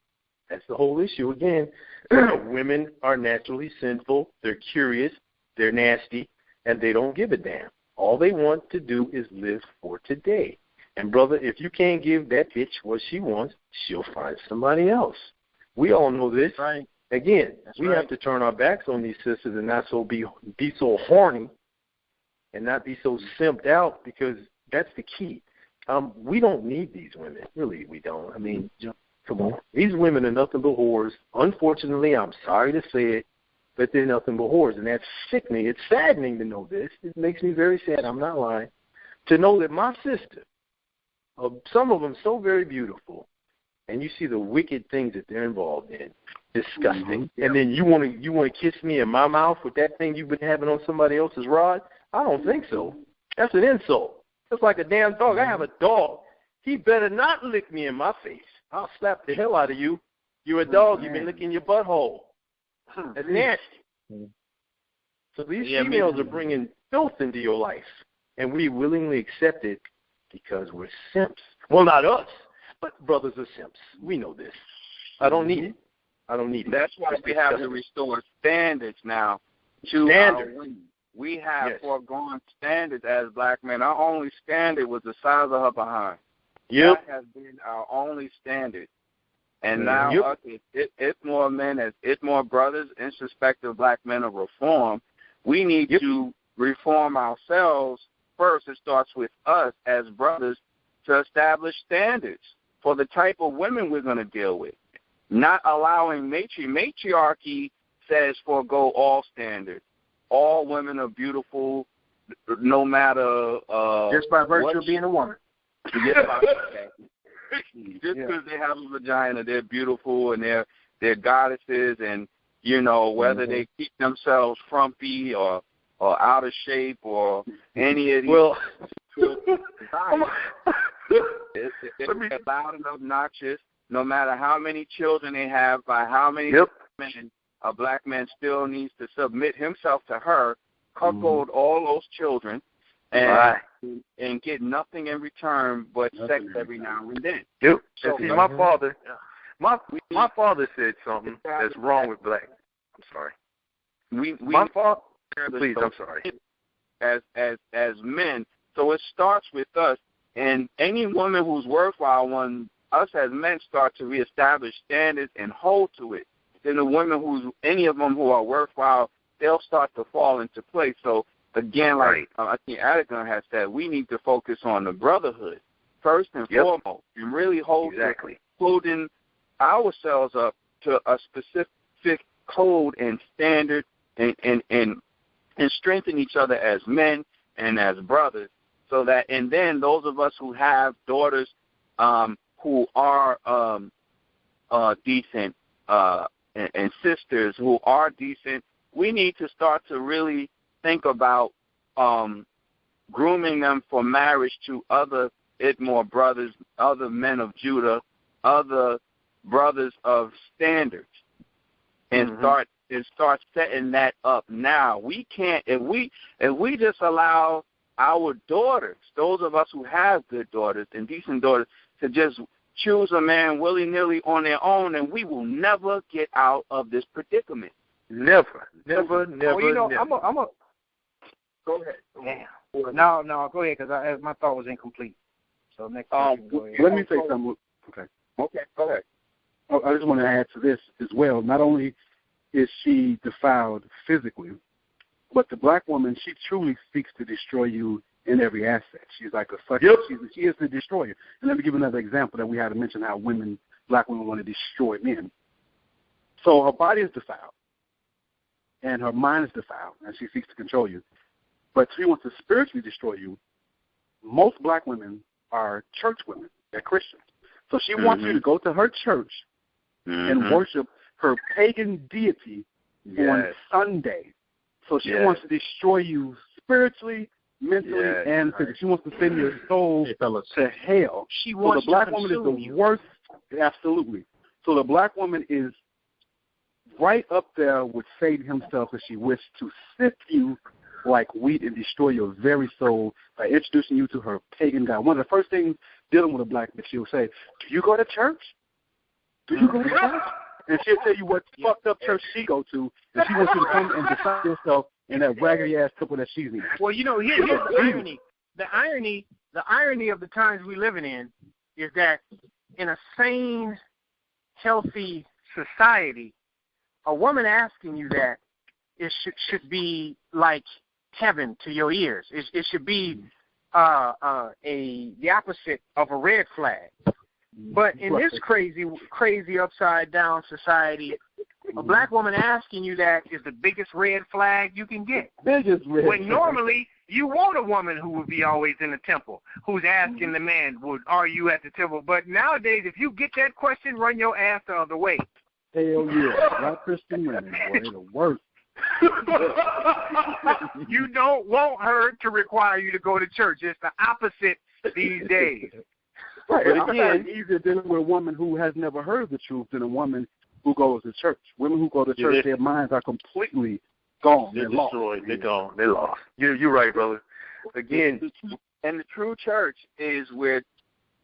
that's the whole issue again. Women are naturally sinful, they're curious, they're nasty, and they don't give a damn. All they want to do is live for today. And, brother, if you can't give that bitch what she wants, she'll find somebody else. We all know this. Right. Again, we have to turn our backs on these sisters and not be so horny and not be so simped out, because that's the key. We don't need these women. Really, we don't. I mean, Come on. These women are nothing but whores. Unfortunately, I'm sorry to say it, but they're nothing but whores. And that's sickening. It's saddening to know this. It makes me very sad. I'm not lying. To know that my sister, some of them so very beautiful, and you see the wicked things that they're involved in. Disgusting. And then you want to kiss me in my mouth with that thing you've been having on somebody else's rod? I don't think so. That's an insult. That's like a damn dog. I have a dog. He better not lick me in my face. I'll slap the hell out of you. You're a dog. You've been licking your butthole. That's nasty. So these females are bringing filth into your life, and we willingly accept it because we're simps. Well, not us, but brothers are simps. We know this. I don't need it. I don't need it. That's why we have to restore standards now to our women. We have foregone standards as black men. Our only standard was the size of her behind. That has been our only standard. And now us, Ibmor men, as Ibmor brothers, introspective black men of reform, we need to reform ourselves first. It starts with us as brothers to establish standards for the type of women we're going to deal with. Not allowing matriarchy says forego all standards. All women are beautiful, no matter just by virtue of being a woman. Just because they have a vagina, they're beautiful and they're goddesses, and you know whether they keep themselves frumpy or out of shape or any of these. Well, it's loud and obnoxious. No matter how many children they have, by how many men, a black man still needs to submit himself to her, cuckold all those children, and get nothing in return but sex every now and then. So see, my father said something that's wrong with black. I'm sorry. My father. Please, I'm sorry. As men, so it starts with us, and any woman who's worthwhile, us as men start to reestablish standards and hold to it. Then the women any of them who are worthwhile, they'll start to fall into place. So again, like I think Adigun has said, we need to focus on the brotherhood first and foremost, and really holding ourselves up to a specific code and standard, and strengthen each other as men and as brothers, so that, and then those of us who have daughters who are decent and sisters who are decent, we need to start to really think about grooming them for marriage to other Ibmor brothers, other men of Judah, other brothers of standards, and start setting that up now. We can't if we just allow our daughters, those of us who have good daughters and decent daughters, to just choose a man willy-nilly on their own, and we will never get out of this predicament. Never. Well, you know, never. I'm a Go ahead. Damn. No, go ahead, because my thought was incomplete. So next time, go ahead. Let me say something. Okay, go ahead. I just want to add to this as well. Not only is she defiled physically, but the black woman, she truly seeks to destroy you in every aspect. She's like a sucker. She is the destroyer. And let me give another example that we had to mention how black women want to destroy men. So her body is defiled, and her mind is defiled, and she seeks to control you. But she wants to spiritually destroy you. Most black women are church women. They're Christians. So she wants you to go to her church and worship her pagan deity on Sunday. So she wants to destroy you spiritually, mentally, and physically. She wants to send your soul to hell. She wants the black woman is the worst. Absolutely. So the black woman is right up there with Satan himself, because she wished to sift you like wheat and destroy your very soul by introducing you to her pagan god. One of the first things dealing with a black bitch, she'll say, "Do you go to church? Do you go to church?" And she'll tell you what fucked up church she go to, and she wants you to come and decide yourself in that raggedy ass couple that she's in. Well, you know, here's the irony. The irony of the times we're living in is that in a sane, healthy society, a woman asking you that should be like heaven to your ears. It should be the opposite of a red flag. But in this crazy upside down society, a black woman asking you that is the biggest red flag you can get. Biggest red when flag. Normally you want a woman who would be always in the temple, who's asking the man, are you at the temple? But nowadays, if you get that question, run your ass the other way. Hell yeah. Black Christian women, boy, they're the worst. You don't want her to require you to go to church. It's the opposite these days. Right. But again, it's easier dealing with a woman who has never heard the truth than a woman who goes to church. Women who go to church, their minds are completely gone. They're lost. destroyed. They're gone. They're lost. You're right, brother. Again, and the true church is where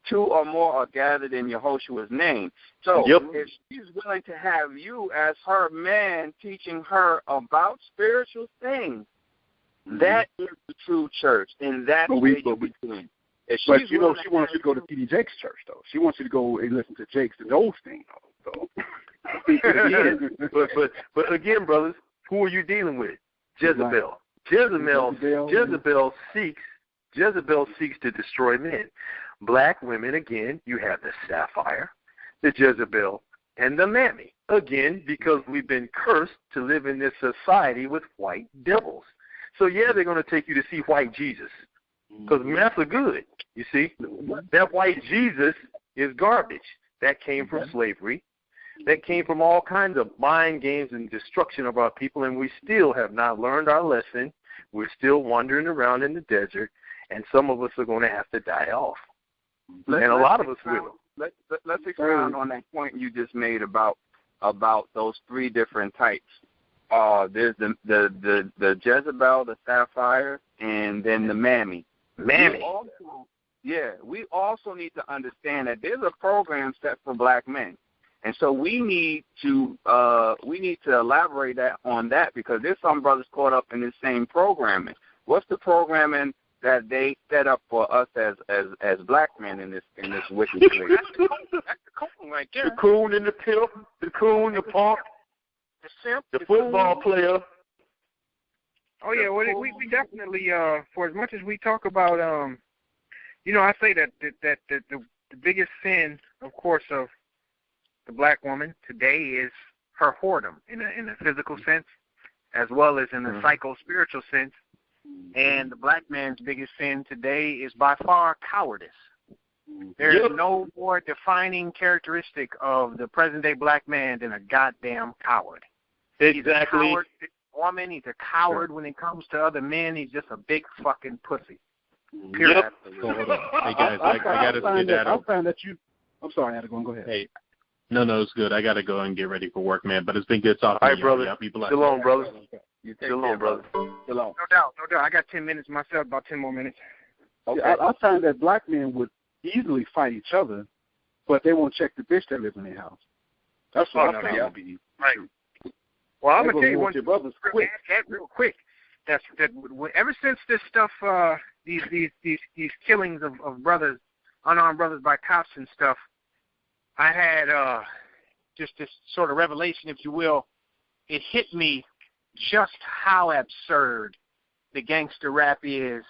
two or more are gathered in Yehoshua's name. So if she's willing to have you as her man teaching her about spiritual things, that is the true church, and that's where you begin. But you know, she wants you to go to T.D. Jakes' church, though. She wants you to go and listen to Jakes and those things, though. but again, brothers, who are you dealing with? Jezebel. Jezebel seeks to destroy men. Black women, again, you have the Sapphire, the Jezebel, and the Mammy. Again, because we've been cursed to live in this society with white devils. So, yeah, they're going to take you to see white Jesus. Because math are good, you see. That white Jesus is garbage. That came from slavery. That came from all kinds of mind games and destruction of our people, and we still have not learned our lesson. We're still wandering around in the desert, and some of us are going to have to die off. And a lot of us will. Let's expound on that point you just made about those three different types. There's the Jezebel, the Sapphire, and then the Mammy. We also need to understand that there's a program set for black men, and so we need to elaborate on that because there's some brothers caught up in this same programming. What's the programming that they set up for us as black men in this wicked place? That's the coon right there. The coon and the pimp, the coon, the punk, the simp, the football player. Oh yeah, well we definitely for as much as we talk about I say that the biggest sin, of course, of the black woman today is her whoredom in a physical sense, as well as in a psycho-spiritual sense. And the black man's biggest sin today is by far cowardice. There is no more defining characteristic of the present-day black man than a goddamn coward. Exactly. He's a coward woman. He's a coward when it comes to other men. He's just a big fucking pussy. Period. Hey guys, I gotta get that. I found that you. I'm sorry, Adigun. Go ahead. Hey, no, it's good. I gotta go and get ready for work, man. But it's been good talking to you. All right, brother. Y'all be blessed. Shalom, brother. Shalom, brother. Shalom. No doubt. I got 10 minutes myself. About 10 more minutes. Okay. I find that black men would easily fight each other, but they won't check the bitch that lives in their house. That's what I found to be right. true. Well, I'm gonna tell you one your brothers quick. Real quick. That ever since this stuff, these killings of brothers, unarmed brothers by cops and stuff, I had just this sort of revelation, if you will. It hit me just how absurd the gangster rap is,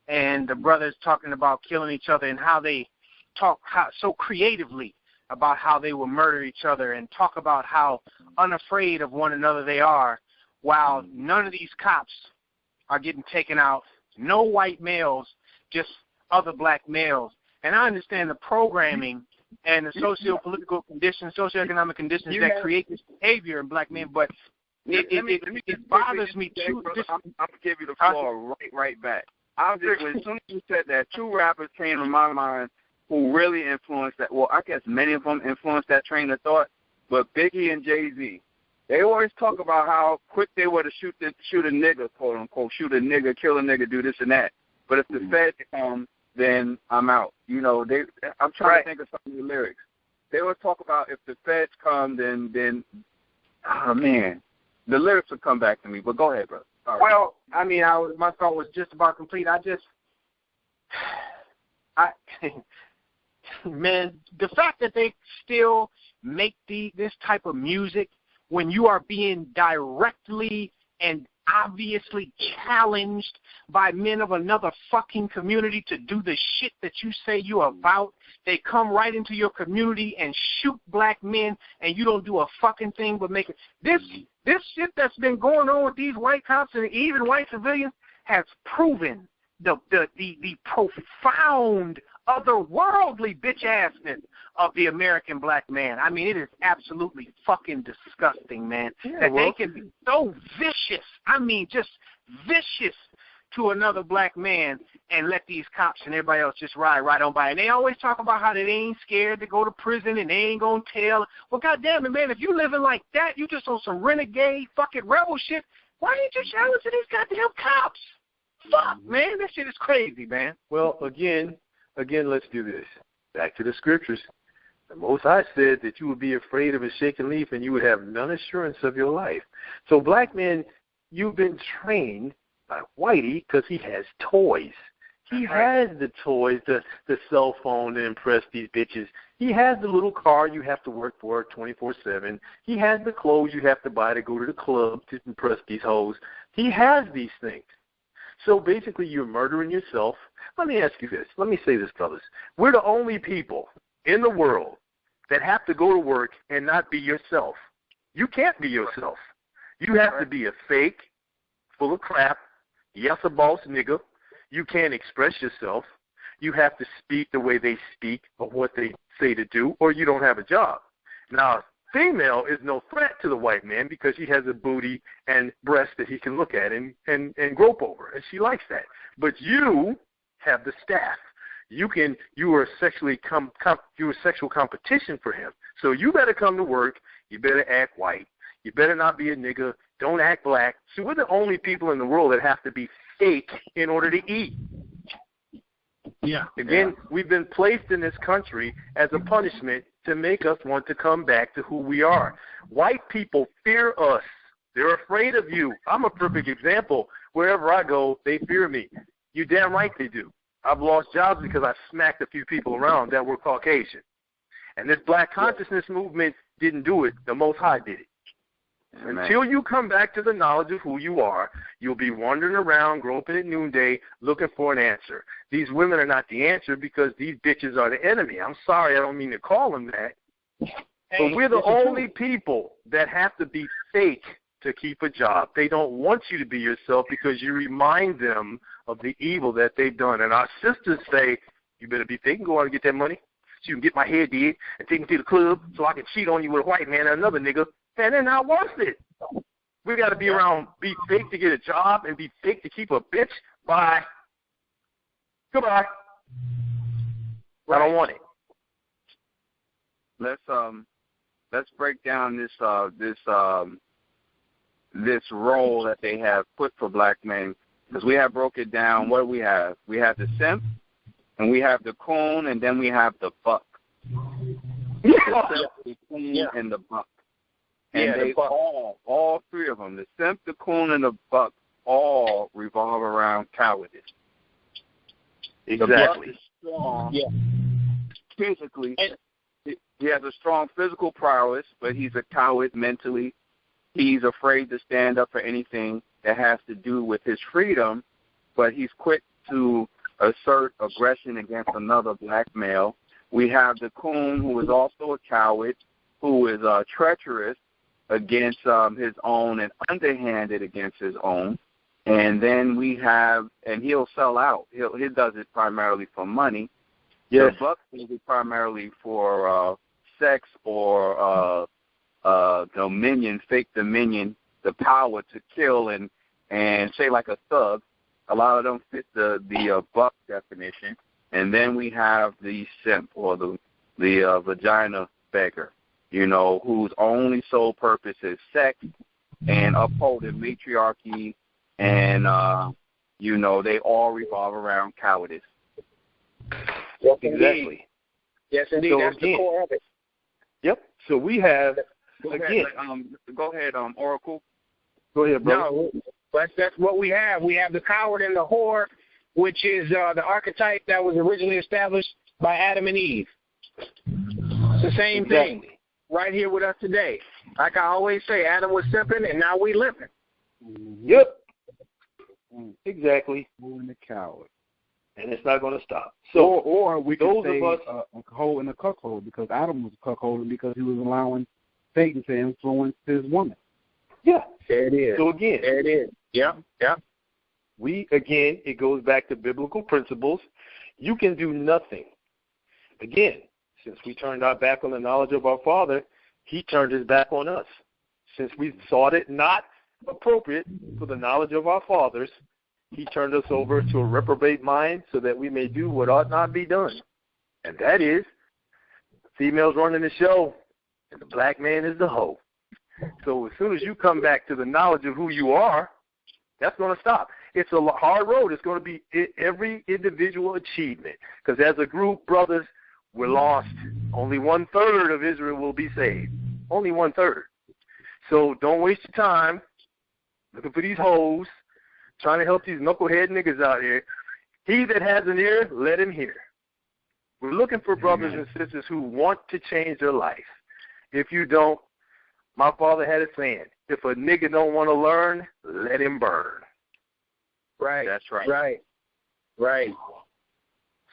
and the brothers talking about killing each other and how they talk so creatively about how they will murder each other and talk about how unafraid of one another they are, while none of these cops are getting taken out. No white males, just other black males. And I understand the programming and the socio-political conditions, socioeconomic conditions that create this behavior in black men, but it bothers me too. I'm going to give you the floor right back. As soon as you said that, two rappers came to my mind who really influenced that. Well, I guess many of them influenced that train of thought, but Biggie and Jay-Z. They always talk about how quick they were to shoot a nigga, quote unquote, shoot a nigga, kill a nigga, do this and that. But if the feds come, then I'm out. I'm trying to think of some of the lyrics. They always talk about if the feds come, then oh man, the lyrics will come back to me. But go ahead, bro. Right. Well, I mean, my thought was just about complete. Man, the fact that they still make this type of music when you are being directly and obviously challenged by men of another fucking community to do the shit that you say you're about. They come right into your community and shoot black men, and you don't do a fucking thing but make it. This shit that's been going on with these white cops and even white civilians has proven the profound, otherworldly bitch-assness of the American black man. I mean, it is absolutely fucking disgusting, man, they can be so vicious. I mean, just vicious to another black man and let these cops and everybody else just ride right on by. And they always talk about how they ain't scared to go to prison and they ain't going to tell. Well, goddamn it, man, if you living like that, you just on some renegade fucking rebel shit, why ain't you challenging these goddamn cops? Fuck, man, that shit is crazy, man. Well, again, let's do this. Back to the scriptures. The Most High said that you would be afraid of a shaken leaf and you would have none assurance of your life. So, black men, you've been trained by Whitey because he has toys. He has the toys, the cell phone to impress these bitches. He has the little car you have to work for 24/7. He has the clothes you have to buy to go to the club to impress these hoes. He has these things. So basically you're murdering yourself. Let me ask you this. Let me say this, fellas. We're the only people in the world that have to go to work and not be yourself. You can't be yourself. You have to be a fake, full of crap, yes, a boss nigga. You can't express yourself. You have to speak the way they speak or what they say to do, or you don't have a job. Now, female is no threat to the white man because she has a booty and breast that he can look at and grope over, and she likes that. But you have the staff. You are sexual competition for him. So you better come to work. You better act white. You better not be a nigga. Don't act black. So we're the only people in the world that have to be fake in order to eat. Yeah. Again, we've been placed in this country as a punishment to make us want to come back to who we are. White people fear us. They're afraid of you. I'm a perfect example. Wherever I go, they fear me. You damn right they do. I've lost jobs because I smacked a few people around that were Caucasian. And this black consciousness movement didn't do it. The Most High did it. Amen. Until you come back to the knowledge of who you are, you'll be wandering around, groping at noonday, looking for an answer. These women are not the answer because these bitches are the enemy. I'm sorry, I don't mean to call them that. But we're the only people that have to be fake to keep a job. They don't want you to be yourself because you remind them of the evil that they've done. And our sisters say, you better be fake and go out and get that money so you can get my hair did and take me to the club so I can cheat on you with a white man and another nigga. And then I want it. We got to be around, be fake to get a job and be fake to keep a bitch. Bye. Goodbye. I don't want it. Let's break down this role that they have put for black men, because we have broke it down. What do we have? We have the simp, and we have the coon, and then we have the buck. The simp, the coon, and the buck. And they all three of them, the simp, the coon, and the buck, all revolve around cowardice. Exactly. The buck is strong physically. He has a strong physical prowess, but he's a coward mentally. He's afraid to stand up for anything that has to do with his freedom, but he's quick to assert aggression against another black male. We have the coon, who is also a coward, who is treacherous against his own and underhanded against his own. And then we have, and he'll sell out. He does it primarily for money. Yes. The buck does it primarily for sex or dominion, fake dominion, the power to kill and say like a thug. A lot of them fit the buck definition. And then we have the simp or the vagina beggar, whose only sole purpose is sex and upholding matriarchy, and they all revolve around cowardice. Yes, exactly. Yes, indeed. So that's the core of it. Yep. So we have Go ahead, Oracle. Go ahead, bro. No, that's what we have. We have the coward and the whore, which is the archetype that was originally established by Adam and Eve. It's the same thing right here with us today. Like I always say, Adam was simping, and now we limping. Mm-hmm. Yep. Exactly. And the coward. And it's not going to stop. So, or we could those say of us, a hole in a cuckold, because Adam was a cuckold because he was allowing Satan to influence his woman. Yeah. There it is. So again, there it is. Yeah. It goes back to biblical principles. You can do nothing. Again, since we turned our back on the knowledge of our Father, he turned his back on us. Since we thought it not appropriate for the knowledge of our fathers, he turned us over to a reprobate mind so that we may do what ought not be done. And that is, females running the show, and the black man is the hoe. So as soon as you come back to the knowledge of who you are, that's going to stop. It's a hard road. It's going to be every individual achievement. Because as a group, brothers, we're lost. Only 1/3 of Israel will be saved. Only 1/3. So don't waste your time looking for these hoes, trying to help these knucklehead niggas out here. He that has an ear, let him hear. We're looking for brothers and sisters who want to change their life. If you don't, my father had a saying, if a nigga don't want to learn, let him burn. Right. That's right. Right.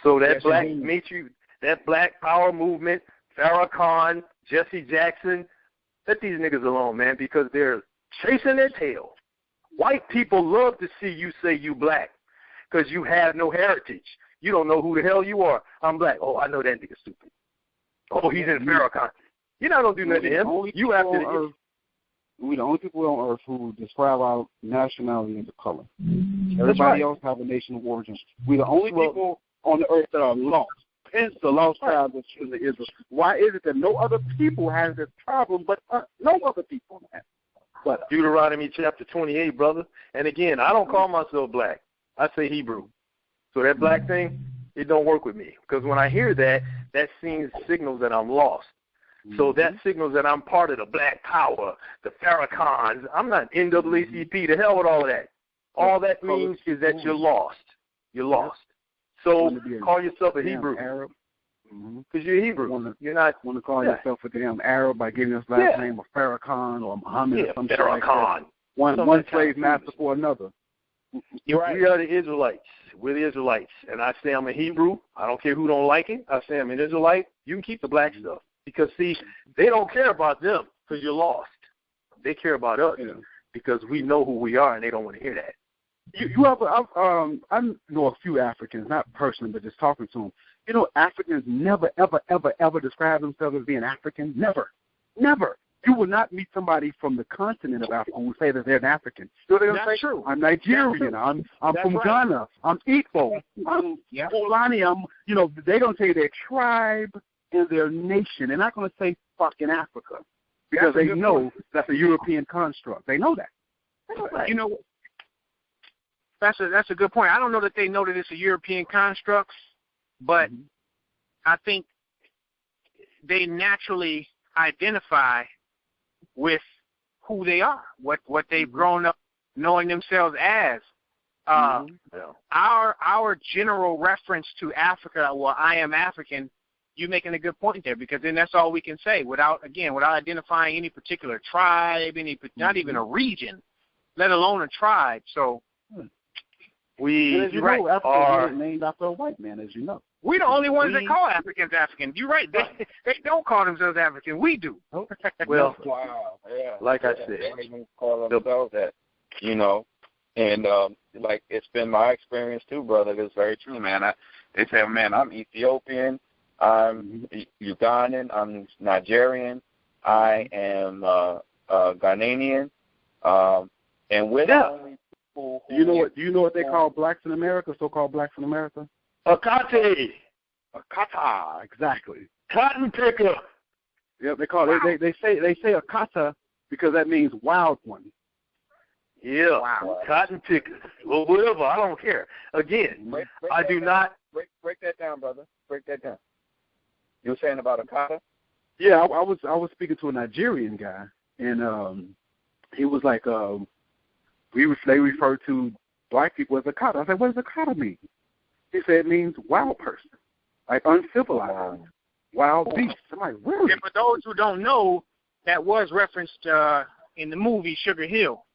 So that that Black Power movement, Farrakhan, Jesse Jackson, let these niggas alone, man, because they're chasing their tail. White people love to see you say you black because you have no heritage. You don't know who the hell you are. I'm black. Oh, I know that nigga stupid. Oh, he's in Farrakhan. You're not going to do nothing to him. You after the We're the only people on earth who describe our nationality as a color. Everybody else have a nation of origin. We're the only people on the earth that are lost. Hence the lost tribes of children of Israel. Why is it that no other people has this problem, but no other people have? But Deuteronomy chapter 28, brother. And again, I don't call myself black. I say Hebrew. So that black thing, it don't work with me. Because when I hear that, that signals that I'm lost. So that signals that I'm part of the Black Power, the Farrakhan's. I'm not NAACP. The hell with all of that. All that means is that you're lost. You're lost. So call yourself a Hebrew. Arab. Because you're Hebrew. You're not. Want to call yourself a damn Arab by giving us last name of Farrakhan or Muhammad or something like that. One slave master for another. You're right. We are the Israelites. We're the Israelites. And I say I'm a Hebrew. I don't care who don't like it. I say I'm an Israelite. You can keep the black stuff. Because, see, they don't care about them because you're lost. They care about us because we know who we are and they don't want to hear that. I know a few Africans, not personally, but just talking to them. You know, Africans never, ever, ever, ever describe themselves as being African. Never. Never. You will not meet somebody from the continent of Africa who will say that they're an African. You know what they're going to say? True. I'm Nigerian. I'm from Ghana. I'm Igbo. I'm Fulani. They're going to say their tribe and their nation. They're not going to say fucking Africa because they know that's a European construct. They know that. You know, that's a good point. I don't know that they know that it's a European construct, but I think they naturally identify with who they are, what they've grown up knowing themselves as. Our general reference to Africa, well, I am African, you're making a good point there, because then that's all we can say without identifying any particular tribe, not even a region, let alone a tribe. So Africa is named after a white man, as you know. We're the only ones that call Africans African. You're right. They don't call themselves African. We do. Well, like I said, they don't even call themselves that, And like it's been my experience too, brother. It's very true, man. They say, man, I'm Ethiopian, I'm Ugandan, I'm Nigerian, I am Ghanaian, and we're the only people. Do you know what they call blacks in America? So-called blacks in America. Akate, exactly. Cotton picker. Yep, they call it. They say Akata because that means wild one. Yeah, cotton picker. Well, whatever. I don't care. Again, I do not. Break that down, brother. Break that down. You were saying about Akata? Yeah, I was speaking to a Nigerian guy, and he was like, they refer to black people as Akata. I said, what does Akata mean? He said it means wild person, like uncivilized, wild beast. I'm like, really? Yeah, for those who don't know, that was referenced in the movie Sugar Hill.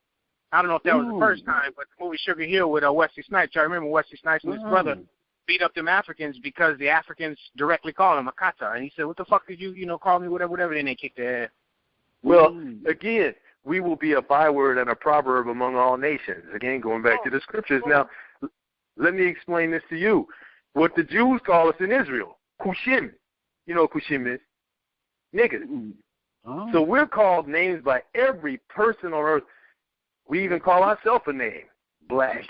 I don't know if that was the first time, but the movie Sugar Hill with Wesley Snipes. I remember Wesley Snipes and his brother beat up them Africans because the Africans directly called him Akata. And he said, what the fuck did you call me, whatever. Then they kicked their ass. Well, again, we will be a byword and a proverb among all nations. Again, going back to the scriptures. Now, let me explain this to you. What the Jews call us in Israel, Kushim. You know what Kushim is? Niggas. So we're called names by every person on earth. We even call ourselves a name, Black.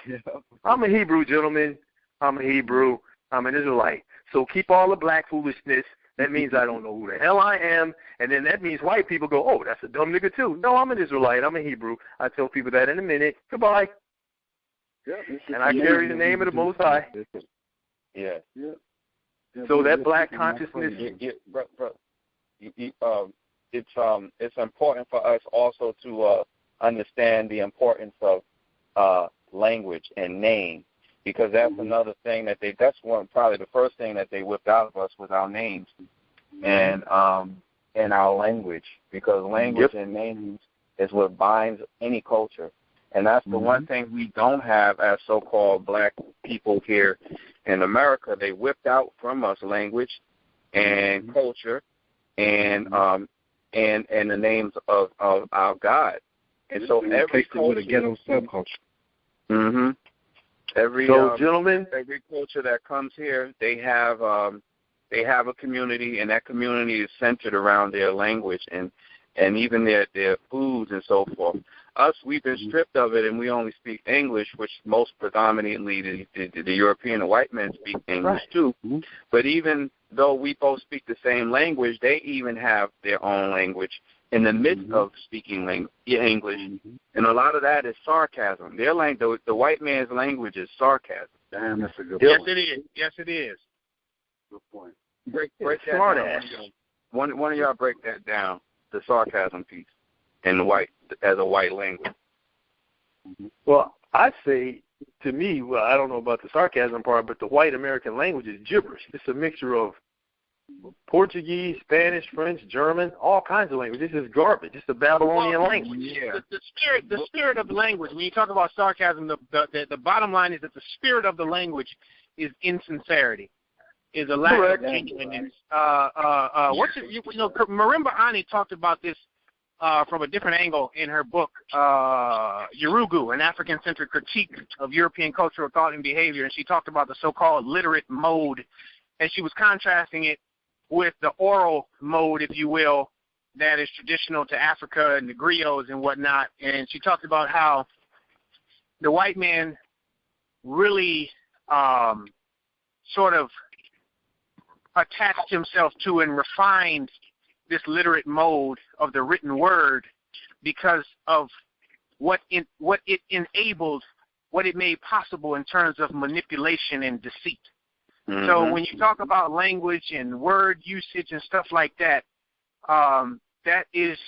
I'm a Hebrew, gentlemen. I'm a Hebrew. I'm an Israelite. So keep all the black foolishness. That means I don't know who the hell I am. And then that means white people go, oh, that's a dumb nigga too. No, I'm an Israelite. I'm a Hebrew. I tell people that in a minute. Goodbye. And I carry the name of the Most High. Yeah. So that black consciousness. It's important for us also to understand the importance of language and name, because that's another thing that's probably the first thing that they whipped out of us was our names and our language, because language and names is what binds any culture. And that's the one thing we don't have as so-called black people here in America. They whipped out from us language and culture and the names of our God. And so every culture with a ghetto subculture. Every gentlemen, every culture that comes here, they have a community, and that community is centered around their language and even their foods and so forth. Us, we've been stripped of it, and we only speak English, which most predominantly the European and white men speak English too. But even though we both speak the same language, they even have their own language in the midst of speaking English. And a lot of that is sarcasm. Their language, the white man's language is sarcasm. Damn, that's a good Yes, point. it is. Yes, it is. Good point. Break that down. One of y'all break that down, the sarcasm piece, in as a white language. Well, I say, to me, well, I don't know about the sarcasm part, but the white American language is gibberish. It's a mixture of Portuguese, Spanish, French, German, all kinds of languages. This is garbage. It's the Babylonian language. Yeah. The spirit of the language. When you talk about sarcasm, the bottom line is that the spirit of the language is insincerity, is a lack of genuineness. Marimba Ani talked about this from a different angle in her book, Yurugu, an African-centered critique of European cultural thought and behavior, and she talked about the so-called literate mode, and she was contrasting it with the oral mode, if you will, that is traditional to Africa and the griots and whatnot. And she talked about how the white man really sort of attached himself to and refined this literate mode of the written word because of what it enabled, what it made possible in terms of manipulation and deceit. So when you talk about language and word usage and stuff like that, that is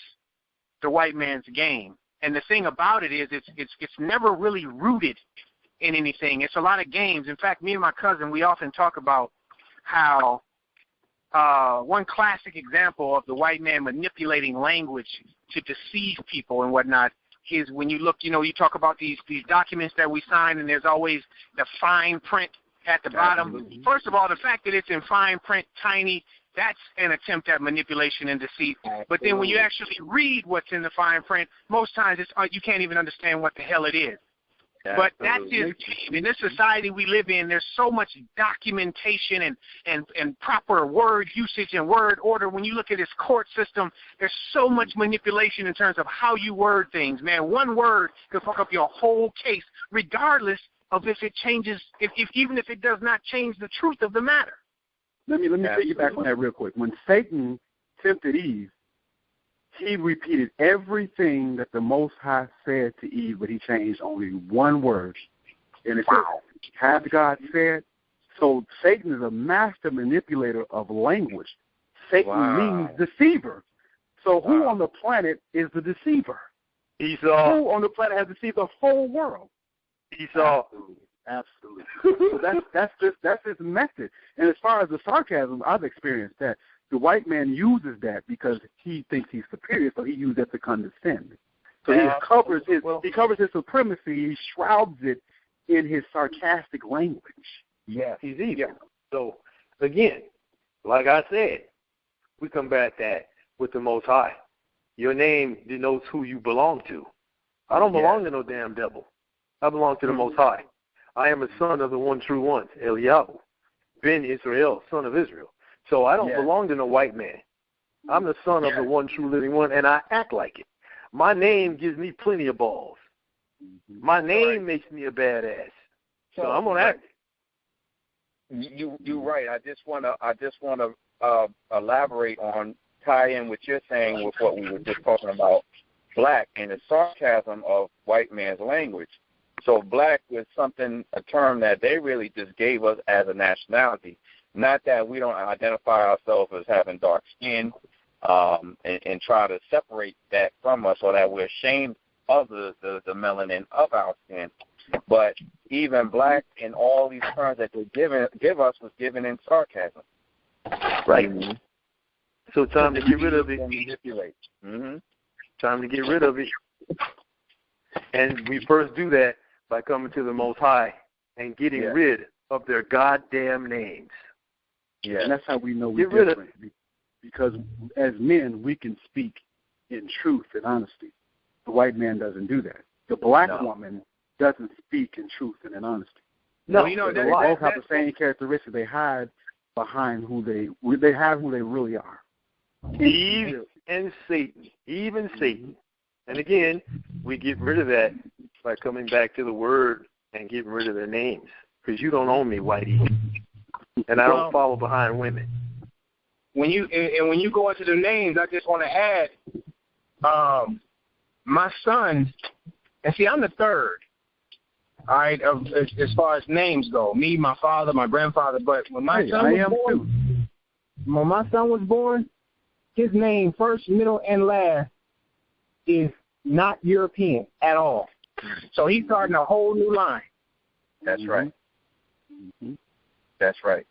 the white man's game. And the thing about it is it's never really rooted in anything. It's a lot of games. In fact, me and my cousin, we often talk about how one classic example of the white man manipulating language to deceive people and whatnot is when you look, you talk about these documents that we sign, and there's always the fine print at the bottom. Absolutely. First of all, the fact that it's in fine print, tiny, that's an attempt at manipulation and deceit. Absolutely. But then when you actually read what's in the fine print, most times you can't even understand what the hell it is. But that's his game. In this society we live in, there's so much documentation and proper word usage and word order. When you look at this court system, there's so much manipulation in terms of how you word things. Man, one word could fuck up your whole case, regardless of if it changes, even if it does not change the truth of the matter. Let me take you back on that real quick. When Satan tempted Eve, he repeated everything that the Most High said to Eve, but he changed only one word. And it said, "Has God said?" So Satan is a master manipulator of language. Satan means deceiver. So who on the planet is the deceiver? Esau. Who on the planet has deceived the whole world? Esau. Absolutely. So that's his method. And as far as the sarcasm, I've experienced that. The white man uses that because he thinks he's superior, so he uses that to condescend. So he covers his supremacy. He shrouds it in his sarcastic language. Yeah, he's evil. So, again, like I said, we combat that with the Most High. Your name denotes who you belong to. I don't belong to no damn devil. I belong to the Most High. I am a son of the one true one, Eliyahu, Ben Israel, son of Israel. So I don't belong to no white man. I'm the son of the one true living one, and I act like it. My name gives me plenty of balls. My name makes me a badass. So I'm gonna act it. You're right. I just wanna elaborate on, tie in what you're saying with what we were just talking about, black and the sarcasm of white man's language. So black was a term that they really just gave us as a nationality. Not that we don't identify ourselves as having dark skin and try to separate that from us, or that we're ashamed of the melanin of our skin. But even black and all these terms that they give us was given in sarcasm. Right. So time to get rid of it. Manipulate. Time to get rid of it. And we first do that by coming to the Most High and getting rid of their goddamn names. Yeah. And that's how we know we're different. Because as men, we can speak in truth and honesty. The white man doesn't do that. The black woman doesn't speak in truth and in honesty. No, they both have the same characteristics. They hide behind who they really are. Eve and Satan, even Satan. And again, we get rid of that by coming back to the word and getting rid of their names. Because you don't own me, Whitey. And I don't follow behind women. When you go into the names, I just want to add, my son, and see, I'm the third, all right, as far as names go. Me, my father, my grandfather. But when my son was born, his name, first, middle, and last, is not European at all. So he's starting a whole new line. That's right. That's right.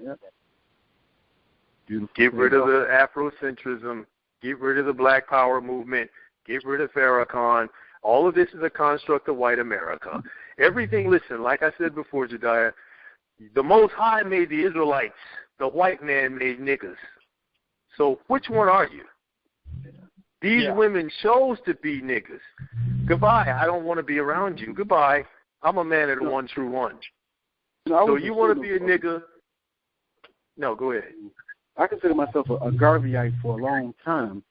Get rid of the Afrocentrism. Get rid of the Black Power movement. Get rid of Farrakhan. All of this is a construct of white America. Everything, listen, like I said before, Jediah, the Most High made the Israelites. The white man made niggas. So which one are you? These women chose to be niggas. Goodbye. I don't want to be around you. Goodbye. I'm a man of the one true one. So you want to be a nigga? No, go ahead. I consider myself a Garveyite for a long time,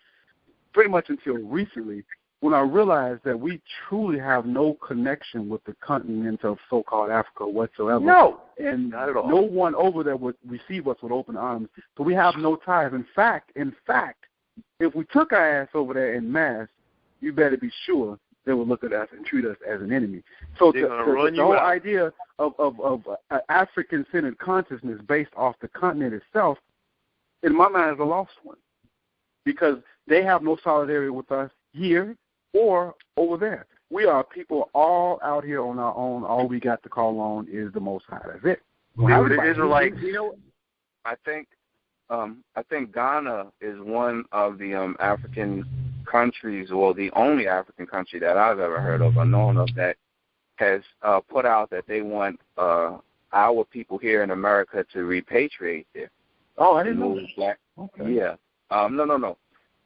pretty much until recently, when I realized that we truly have no connection with the continent of so-called Africa whatsoever. No, and not at all. No one over there would receive us with open arms. So we have no ties. In fact, if we took our ass over there en masse, you better be sure they would look at us and treat us as an enemy. So the whole idea of African-centered consciousness based off the continent itself, in my mind, is a lost one, because they have no solidarity with us here or over there. We are people all out here on our own. All we got to call on is the Most High. That's it. The Israelites. I think Ghana is one of the African countries, or the only African country that I've ever heard of or known of, that has put out that they want our people here in America to repatriate there. Oh, I didn't know that. Okay. Yeah. No.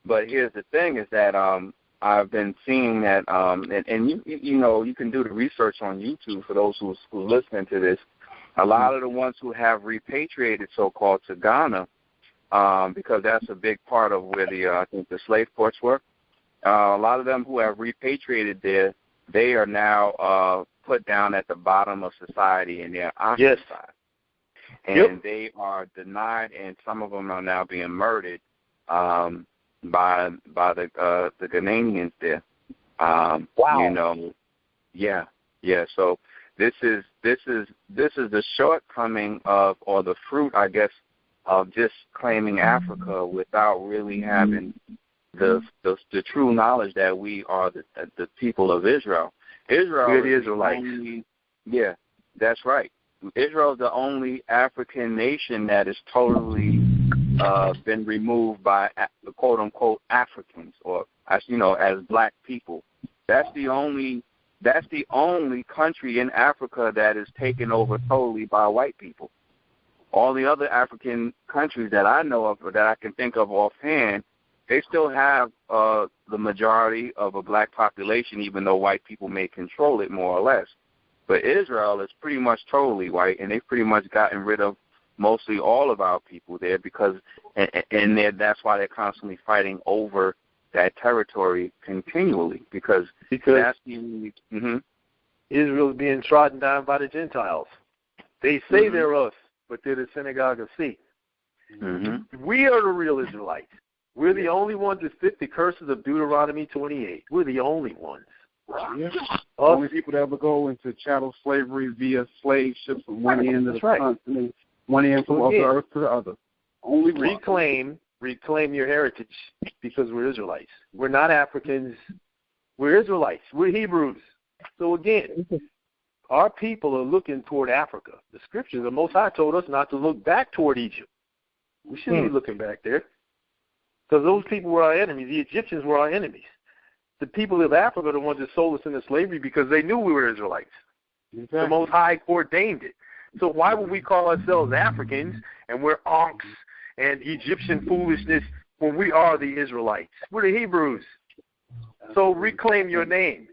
But here's the thing: is that I've been seeing that, and you know, you can do the research on YouTube for those who's listening to this. A lot of the ones who have repatriated, so-called, to Ghana, because that's a big part of where I think the slave ports were. A lot of them who have repatriated there, they are now put down at the bottom of society, and they're ostracized. And they are denied, and some of them are now being murdered by the Ghanaians there. Wow. You know, yeah. So this is the shortcoming of, or the fruit, I guess, of just claiming Africa without really having the true knowledge that we are the people of Israel. Israel is the Israelites. Yeah, that's right. Israel is the only African nation that is totally been removed by the quote-unquote Africans, or as you know, as black people. That's the only country in Africa that is taken over totally by white people. All the other African countries that I know of or that I can think of offhand, they still have the majority of a black population, even though white people may control it more or less. But Israel is pretty much totally white, and they've pretty much gotten rid of mostly all of our people there because, and that's why they're constantly fighting over that territory continually because that's the Israel is being trodden down by the Gentiles. They say they're us, but they're the synagogue of Satan. We are the real Israelites. We're the only ones that fit the curses of Deuteronomy 28. We're the only ones. Only people that ever go into chattel slavery via slave ships from one end of the continent, one end from the earth to the other. Only reclaim your heritage because we're Israelites. We're not Africans. We're Israelites. We're Hebrews. So again, our people are looking toward Africa. The scriptures, the Most High told us not to look back toward Egypt. We shouldn't be looking back there because those people were our enemies. The Egyptians were our enemies. The people of Africa are the ones that sold us into slavery because they knew we were Israelites. The Most High ordained it. So why would we call ourselves Africans and we're Ankhs and Egyptian foolishness when we are the Israelites? We're the Hebrews. So reclaim your name.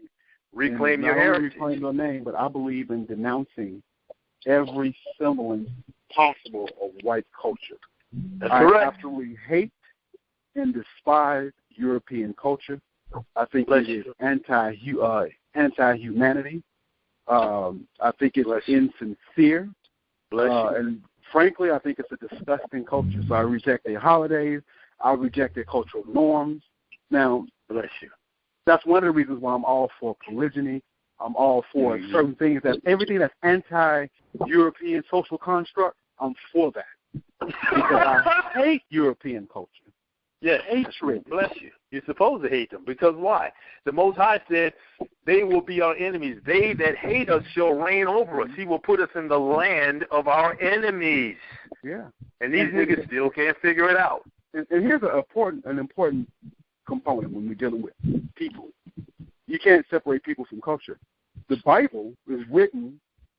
Reclaim your heritage. Reclaim your name, but I believe in denouncing every semblance possible of white culture. That's I correct. absolutely hate and despise European culture. I think it is anti-humanity. I think it's insincere. And frankly, I think it's a disgusting culture. So I reject their holidays. I reject their cultural norms. Now, that's one of the reasons why I'm all for polygyny. I'm all for certain things, everything that's anti-European social construct, I'm for that. Because I hate European culture. Yes, hatred. Bless you. You're supposed to hate them because why? The Most High said they will be our enemies. They that hate us shall reign over us. He will put us in the land of our enemies. Yeah. And these niggas still can't figure it out. And here's an important component when we're dealing with people. You can't separate people from culture. The Bible is written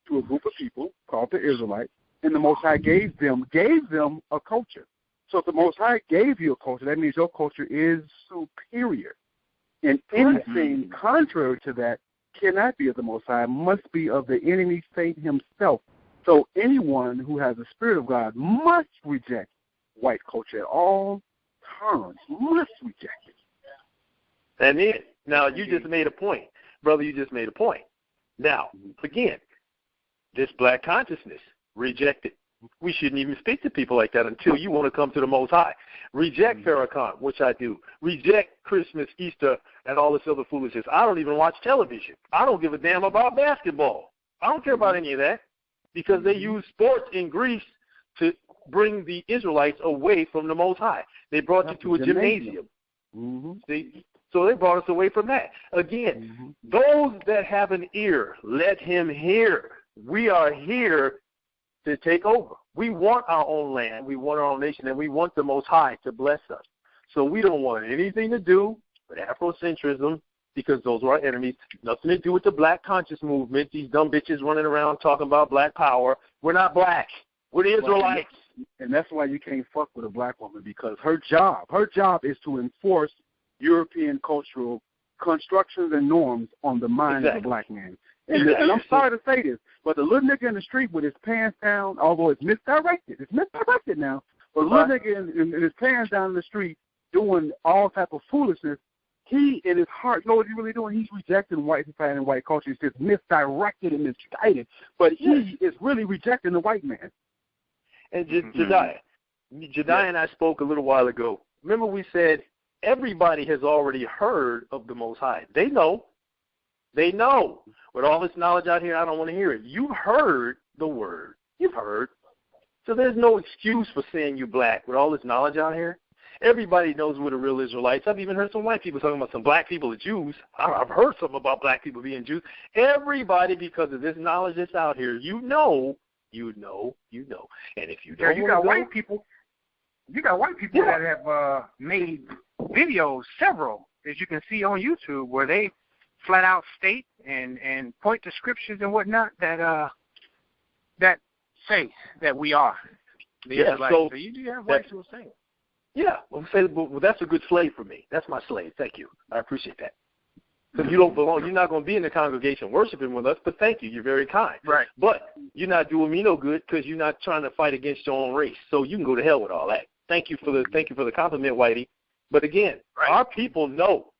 to a group of people called the Israelites, and the Most High gave them a culture. So if the Most High gave you a culture, that means your culture is superior. And anything contrary to that cannot be of the Most High, must be of the enemy, Satan himself. So anyone who has the Spirit of God must reject white culture at all times, must reject it. And then, now you just made a point. Brother, you just made a point. Now, again, this black consciousness, reject it. We shouldn't even speak to people like that until you want to come to the Most High. Reject Farrakhan, which I do. Reject Christmas, Easter, and all this other foolishness. I don't even watch television. I don't give a damn about basketball. I don't care about any of that because they use sports in Greece to bring the Israelites away from the Most High. They brought you to a gymnasium. So they brought us away from that. Again, those that have an ear, let him hear. We are here to take over. We want our own land, we want our own nation, and we want the Most High to bless us. So we don't want anything to do with Afrocentrism because those are our enemies. Nothing to do with the black conscious movement, these dumb bitches running around talking about black power. We're not black. We're the Israelites. And that's why you can't fuck with a black woman because her job is to enforce European cultural constructions and norms on the mind of the black man. And I'm sorry to say this, but the little nigga in the street with his pants down, although it's misdirected now, but the little nigga in his pants down in the street doing all type of foolishness, he in his heart, you know what he's really doing? He's rejecting white society and white culture. It's just misdirected and misguided, but he is really rejecting the white man. And Jediah and I spoke a little while ago. Remember we said everybody has already heard of the Most High. They know. With all this knowledge out here, I don't want to hear it. You've heard the word. You've heard. So there's no excuse for saying you're black with all this knowledge out here. Everybody knows we're the real Israelites. I've even heard some white people talking about some black people are Jews. I've heard something about black people being Jews. Everybody, because of this knowledge that's out here, you know. And if you don't, you got white people. You got white people that have made videos, several, as you can see on YouTube, where they flat out state and point to scriptures and whatnot that say that we are the Israelites. So you do have rights to say it. Yeah, well, that's a good slave for me. That's my slave. Thank you. I appreciate that. Because you don't belong. You're not going to be in the congregation worshiping with us, but thank you. You're very kind. Right. But you're not doing me no good because you're not trying to fight against your own race. So you can go to hell with all that. Thank you for the compliment, Whitey. But again, our people know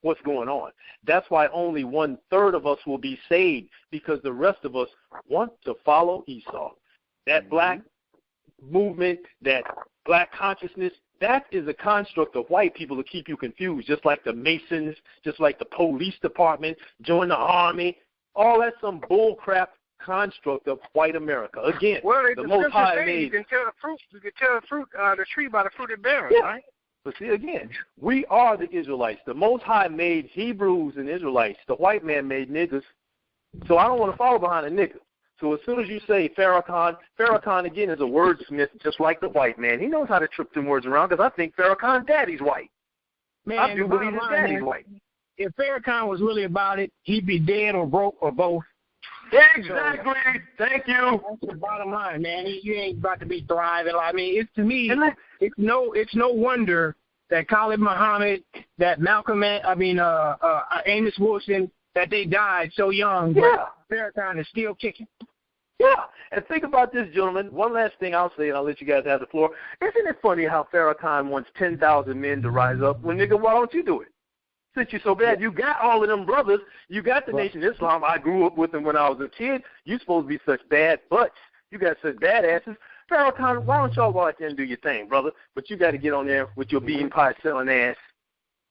what's going on. That's why only 1/3 of us will be saved, because the rest of us want to follow Esau. That black movement, that black consciousness, that is a construct of white people to keep you confused, just like the Masons, just like the police department, join the army. All that's some bullcrap construct of white America. Again, the Most High made. You can tell the tree by the fruit it bears, right? But see, again, we are the Israelites. The Most High made Hebrews and Israelites. The white man made niggas. So I don't want to follow behind a nigga. So as soon as you say Farrakhan again is a wordsmith just like the white man. He knows how to trip them words around, because I think Farrakhan's daddy's white. Man, I do believe his daddy's white. If Farrakhan was really about it, he'd be dead or broke or both. Exactly. Thank you. That's the bottom line, man. You ain't about to be thriving. I mean, it's to me, it's no wonder that Khalid Muhammad, that Malcolm, Amos Wilson, that they died so young, but Farrakhan is still kicking. Yeah, and think about this, gentlemen. One last thing I'll say, and I'll let you guys have the floor. Isn't it funny how Farrakhan wants 10,000 men to rise up? Well, nigga, why don't you do it? Since you're so bad, you got all of them brothers. You got the Nation of Islam. I grew up with them when I was a kid. You supposed to be such bad butts. You got such badasses. Farrakhan, why don't y'all go out there and do your thing, brother? But you got to get on there with your bean pie selling ass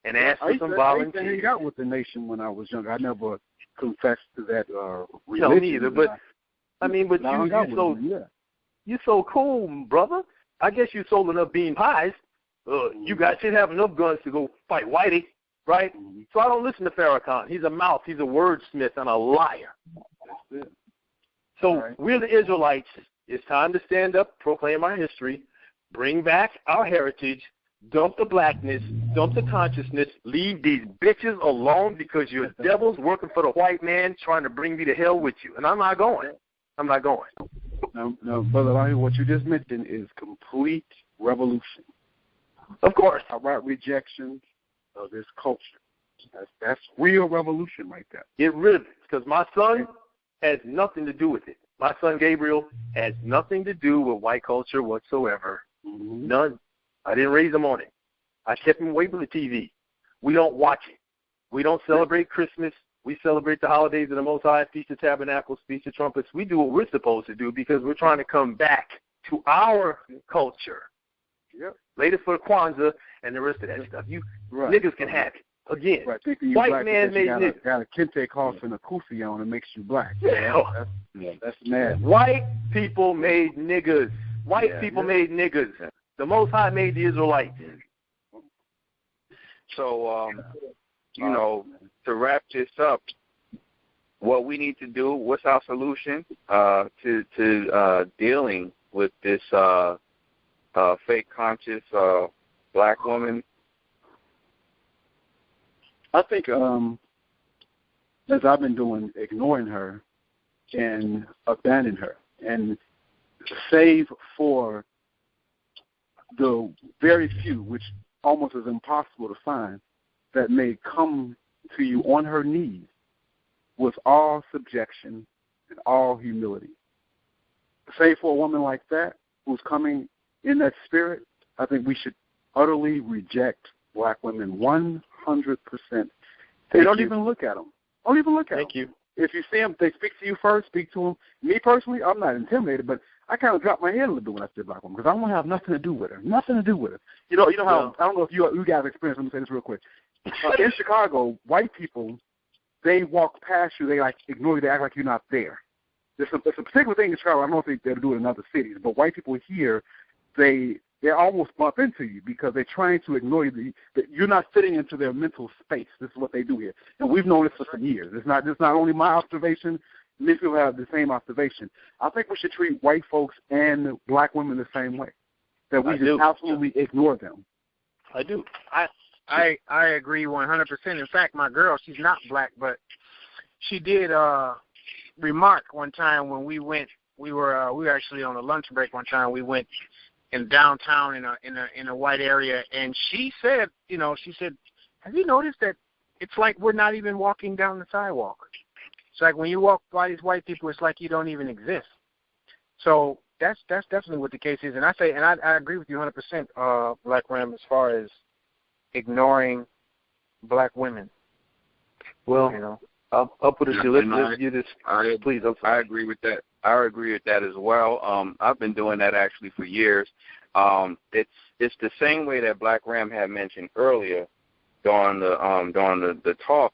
and ask for some volunteers. I used to hang out with the Nation when I was younger. I never confessed to that religion. No, neither. But you're so cool, brother. I guess you sold enough bean pies. You guys should have enough guns to go fight Whitey, right? Mm-hmm. So I don't listen to Farrakhan. He's a mouth. He's a wordsmith and a liar. That's it. So we're the Israelites. It's time to stand up, proclaim our history, bring back our heritage, dump the blackness, dump the consciousness, leave these bitches alone, because you're devils working for the white man trying to bring me to hell with you. And I'm not going. No, Brother Eliyahu, what you just mentioned is complete revolution. Of course. Outright rejection of this culture. That's real revolution right there. It really is, because my son has nothing to do with it. My son Gabriel has nothing to do with white culture whatsoever. Mm-hmm. None. I didn't raise him on it. I kept him away from the TV. We don't watch it. We don't celebrate Christmas. We celebrate the holidays of the Most High, Feast of Tabernacles, Feast of Trumpets. We do what we're supposed to do, because we're trying to come back to our culture. Yep. Later for Kwanzaa and the rest of that stuff. Niggas can have it. Again, white man made niggas. Got a kente cloth and a kufi on, and makes you black. That's mad. White people made niggas. White people made niggas. The Most High made the Israelites. So, to wrap this up, what we need to do, what's our solution to dealing with this fake conscious black woman? I think, as I've been doing, ignoring her and abandon her, and save for the very few, which almost is impossible to find, that may come to you on her knees with all subjection and all humility. Save for a woman like that who's coming in that spirit, I think we should utterly reject black women 100%. They don't even look at them. Don't even look at them. Thank you. If you see them, they speak to you first, speak to them. Me personally, I'm not intimidated, but I kind of drop my head a little bit when I see a black woman, because I don't have nothing to do with her. Nothing to do with her. You know how, I don't know if you guys experience, let me say this real quick. In Chicago, white people, they walk past you, they ignore you, they act like you're not there. There's a particular thing in Chicago, I don't know if they do it in other cities, but white people here, they almost bump into you because they're trying to ignore you. You're not fitting into their mental space. This is what they do here. And we've known this for some years. It's not only my observation. Many people have the same observation. I think we should treat white folks and black women the same way, that we just absolutely ignore them. I do. I agree 100%. In fact, my girl, she's not black, but she did remark one time when we were actually on a lunch break one time. We went in downtown in a white area, and she said, have you noticed that it's like we're not even walking down the sidewalk? It's like when you walk by these white people, it's like you don't even exist. So that's definitely what the case is. And I agree with you 100%, Black Ram, as far as ignoring black women. Well, I'll put it to you. Let's get this. Please, I agree with that. I agree with that as well. I've been doing that actually for years. It's the same way that Black Ram had mentioned earlier during the talk,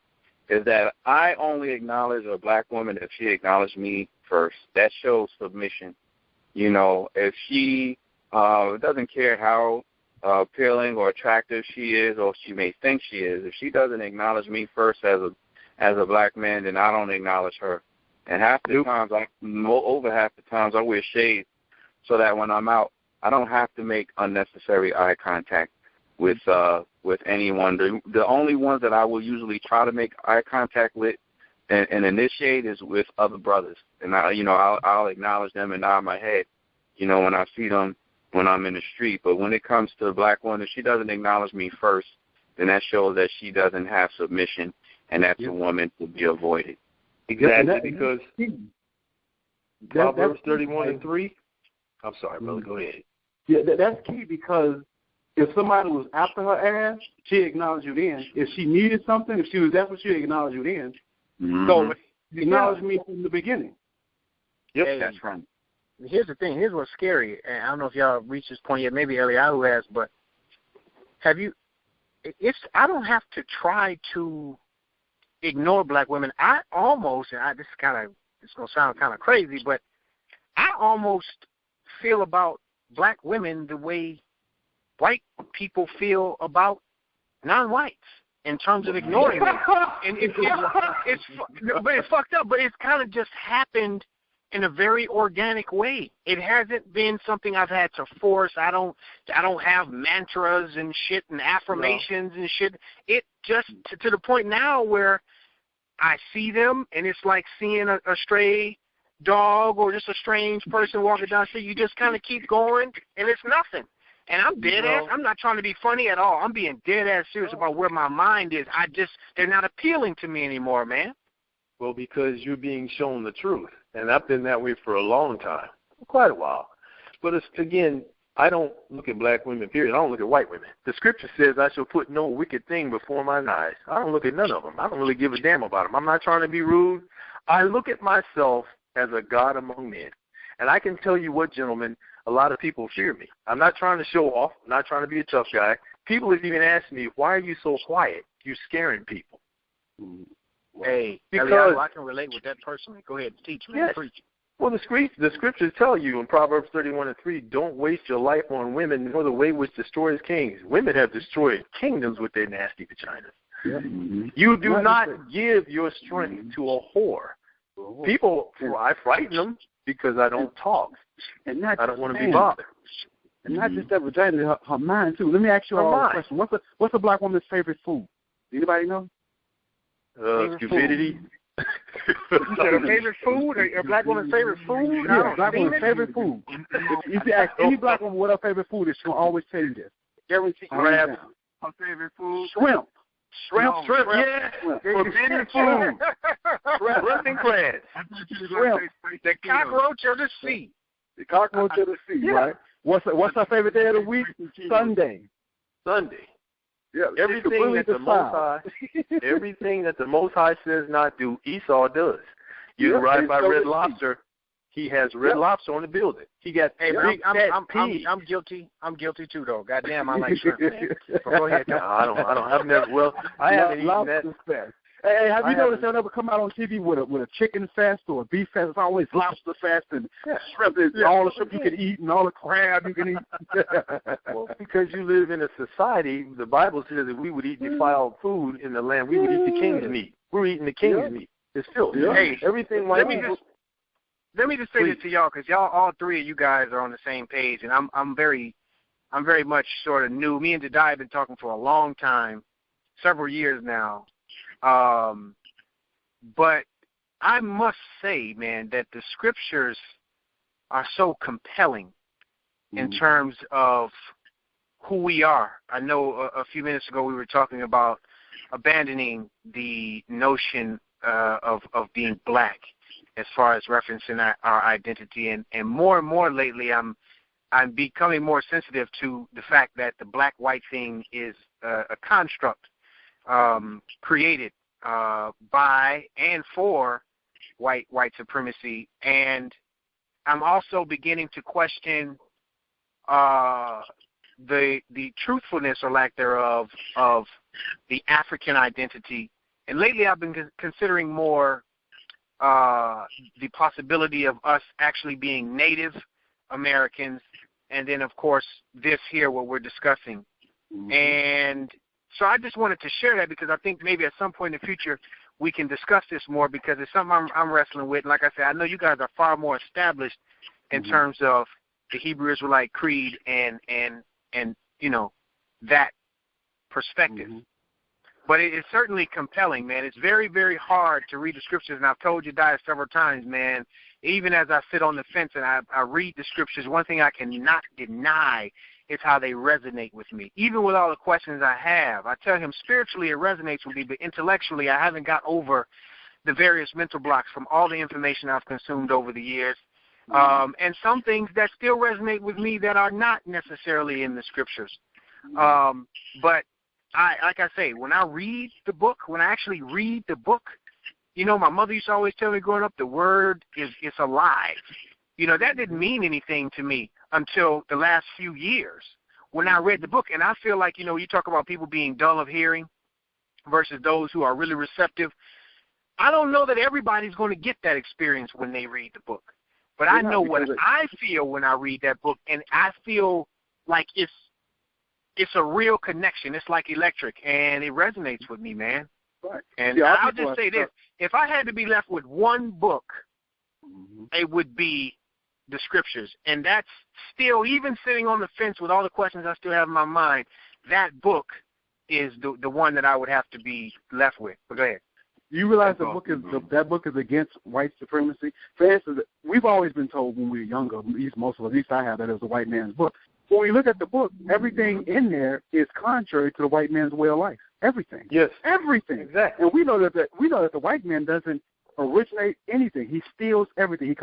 is that I only acknowledge a black woman if she acknowledged me first. That shows submission. If she doesn't care how appealing or attractive she is, or she may think she is, if she doesn't acknowledge me first as a black man, then I don't acknowledge her. And over half the times, I wear shades so that when I'm out, I don't have to make unnecessary eye contact with anyone. The only ones that I will usually try to make eye contact with and initiate is with other brothers, and I'll acknowledge them and nod my head, when I see them when I'm in the street. But when it comes to a black woman, if she doesn't acknowledge me first, then that shows that she doesn't have submission, and that's a woman to be avoided. Exactly, because Proverbs 31:3. I'm sorry, brother. Go ahead. Yeah, that's key, because if somebody was after her ass, she acknowledged you then. If she needed something, if she was desperate, she acknowledged you then. Mm-hmm. So you acknowledged me from the beginning. Yep, that's right. Here's the thing. Here's what's scary. And I don't know if y'all have reached this point yet. Maybe Eliyahu has, but have you? I don't have to try to ignore black women. I almost, and it's gonna sound kind of crazy, but I almost feel about black women the way white people feel about non-whites in terms of ignoring them. And it's fucked up, but it's kind of just happened in a very organic way. It hasn't been something I've had to force. I don't have mantras and shit and affirmations and shit. It just to the point now where I see them, and it's like seeing a stray dog or just a strange person walking down the street. You just kind of keep going, and it's nothing. And I'm dead ass. I'm not trying to be funny at all. I'm being dead ass serious about where my mind is. They're not appealing to me anymore, man. Well, because you're being shown the truth, and I've been that way for a long time, quite a while. But again, I don't look at black women, period. I don't look at white women. The scripture says I shall put no wicked thing before mine eyes. I don't look at none of them. I don't really give a damn about them. I'm not trying to be rude. I look at myself as a God among men. And I can tell you what, gentlemen, a lot of people fear me. I'm not trying to show off. I'm not trying to be a tough guy. People have even asked me, why are you so quiet? You're scaring people. Hey, because I can relate with that personally. Go ahead, teach me. Yes. Preach. Well, the scriptures tell you in Proverbs 31:3, don't waste your life on women, nor the way which destroys kings. Women have destroyed kingdoms with their nasty vaginas. Yeah. Mm-hmm. You do not give your strength to a whore. People, I frighten them because I don't talk. And I don't want to be bothered. And not just that vagina, her mind too. Let me ask you all a question. What's a black woman's favorite food? Anybody know? Stupidity. You said her favorite food? Or a black woman's favorite food? Yeah, black woman's favorite food. If you ask any black woman what her favorite food is, she'll always tell you this. Guaranteed. Crab. Her favorite food? Shrimp. Shrimp, yeah. Forbidden food. Shrimp and crabs. Shrimp. The cockroach of the sea. The cockroach of the sea, right? What's her favorite day of the week? Sunday. Yeah, everything that the Most High, everything that the Most High says not do, Esau does. You ride by Red Lobster. He has Red Lobster on the building. He got I'm guilty. I'm guilty too, though. Goddamn, I like shrimp. Go ahead. No, I've never. Well, I haven't eaten that. Hey, have you noticed they'll never come out on TV with a chicken fest or a beef fest? It's always lobster fest and shrimp. All the shrimp you can eat and all the crab you can eat. Well, because you live in a society, the Bible says that we would eat defiled food in the land. We would eat the king's meat. We're eating the king's meat. It's filth. Yeah. Hey, everything like let me just say this to y'all, because y'all, all three of you guys are on the same page, and I'm very I'm very much sort of new. Me and Jediah have been talking for a long time, several years now. But I must say, man, that the scriptures are so compelling in terms of who we are. I know a few minutes ago we were talking about abandoning the notion of being black as far as referencing our identity. And more and more lately I'm becoming more sensitive to the fact that the black-white thing is a construct created by and for white supremacy. And I'm also beginning to question the truthfulness or lack thereof of the African identity. And lately I've been considering more the possibility of us actually being Native Americans, and then, of course, this here, what we're discussing. And so I just wanted to share that because I think maybe at some point in the future we can discuss this more, because it's something I'm wrestling with. And like I said, I know you guys are far more established in terms of the Hebrew Israelite creed and you know, that perspective. But it is certainly compelling, man. It's very, very hard to read the scriptures, and I've told you that several times, man. Even as I sit on the fence and I read the scriptures, one thing I cannot deny is how they resonate with me. Even with all the questions I have, I tell him spiritually it resonates with me, but intellectually I haven't got over the various mental blocks from all the information I've consumed over the years. And some things that still resonate with me that are not necessarily in the scriptures. But like I say, when I read the book, when I actually read the book, you know, my mother used to always tell me growing up, the word is alive. You know, that didn't mean anything to me until the last few years when I read the book. And I feel like, you know, you talk about people being dull of hearing versus those who are really receptive. I don't know that everybody's going to get that experience when they read the book. But I know what I feel when I read that book, and I feel like it's a real connection. It's like electric, and it resonates with me, man. Right. And I'll just say this. If I had to be left with one book, it would be the scriptures. And that's still, even sitting on the fence with all the questions I still have in my mind, that book is the one that I would have to be left with. But go ahead. You realize that book is against white supremacy? For instance, we've always been told when we were younger, most of us, at least I have, that it was a white man's book. When we look at the book, everything in there is contrary to the white man's way of life. Everything. Yes. Everything. Exactly. And we know that the white man doesn't originate anything. He steals everything. He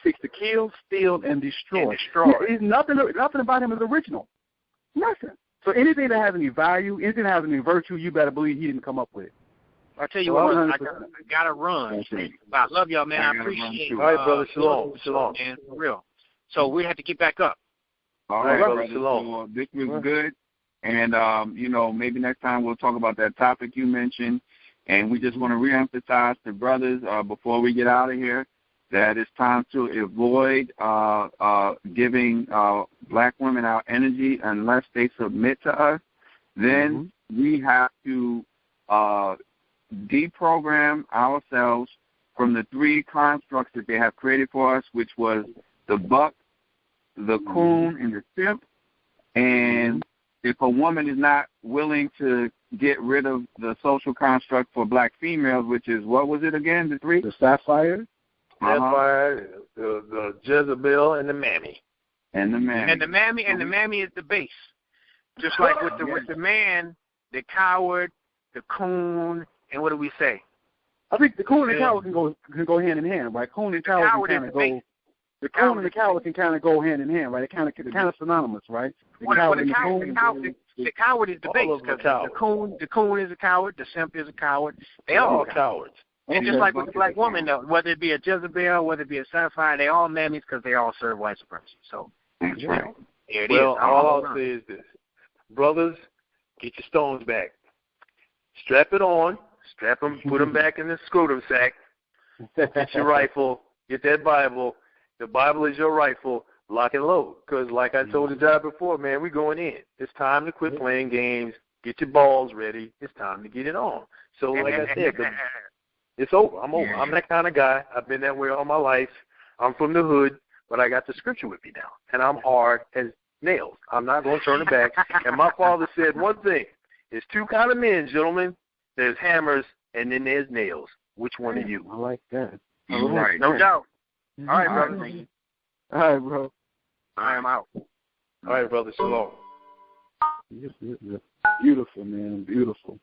seeks to kill, steal, and destroy. Nothing about him is original. Nothing. So anything that has any value, anything that has any virtue, you better believe he didn't come up with it. I'll tell you what, I got to run. I love y'all, man. I appreciate it. All right, brother. Shalom. Man, for real. So we have to get back up. All right, brother. Shalom. So this was good. And, you know, maybe next time we'll talk about that topic you mentioned. And we just want to reemphasize to brothers before we get out of here that it's time to avoid giving black women our energy unless they submit to us. Then we have to deprogram ourselves from the three constructs that they have created for us, which was the buck, the coon, and the simp. And if a woman is not willing to get rid of the social construct for black females, which is, what was it again, the three? The sapphire. The Jezebel, and the mammy. And the mammy is the base. Just like with the man, the coward, the coon, and what do we say? I think the coon and the coward can go hand in hand, right? Coon and coward can kind of go. The coon and the coward can kind of go hand in hand, right? They're kind of synonymous, right? The coward is the base, because the coon is a coward, the simp is a coward. They all cowards. And just like with the black woman, though, whether it be a Jezebel, whether it be a sapphire, they all mammies because they all serve white supremacy. So here it is. All I'll say is this: brothers, get your stones back. Strap it on. Strap them. Put them back in the scrotum sack. Get your rifle. Get that Bible. The Bible is your rifle. Lock and load. Because like I told the guy before, man, we're going in. It's time to quit playing games. Get your balls ready. It's time to get it on. So like I said, it's over. I'm over. I'm that kind of guy. I've been that way all my life. I'm from the hood, but I got the scripture with me now. And I'm hard as nails. I'm not going to turn it back. And my father said one thing. There's two kind of men, gentlemen. There's hammers, and then there's nails. Which one are you? I like that. Right. No doubt. All right, brother. All right, bro. I am out. All right, brother. Shalom. Beautiful, man. Beautiful.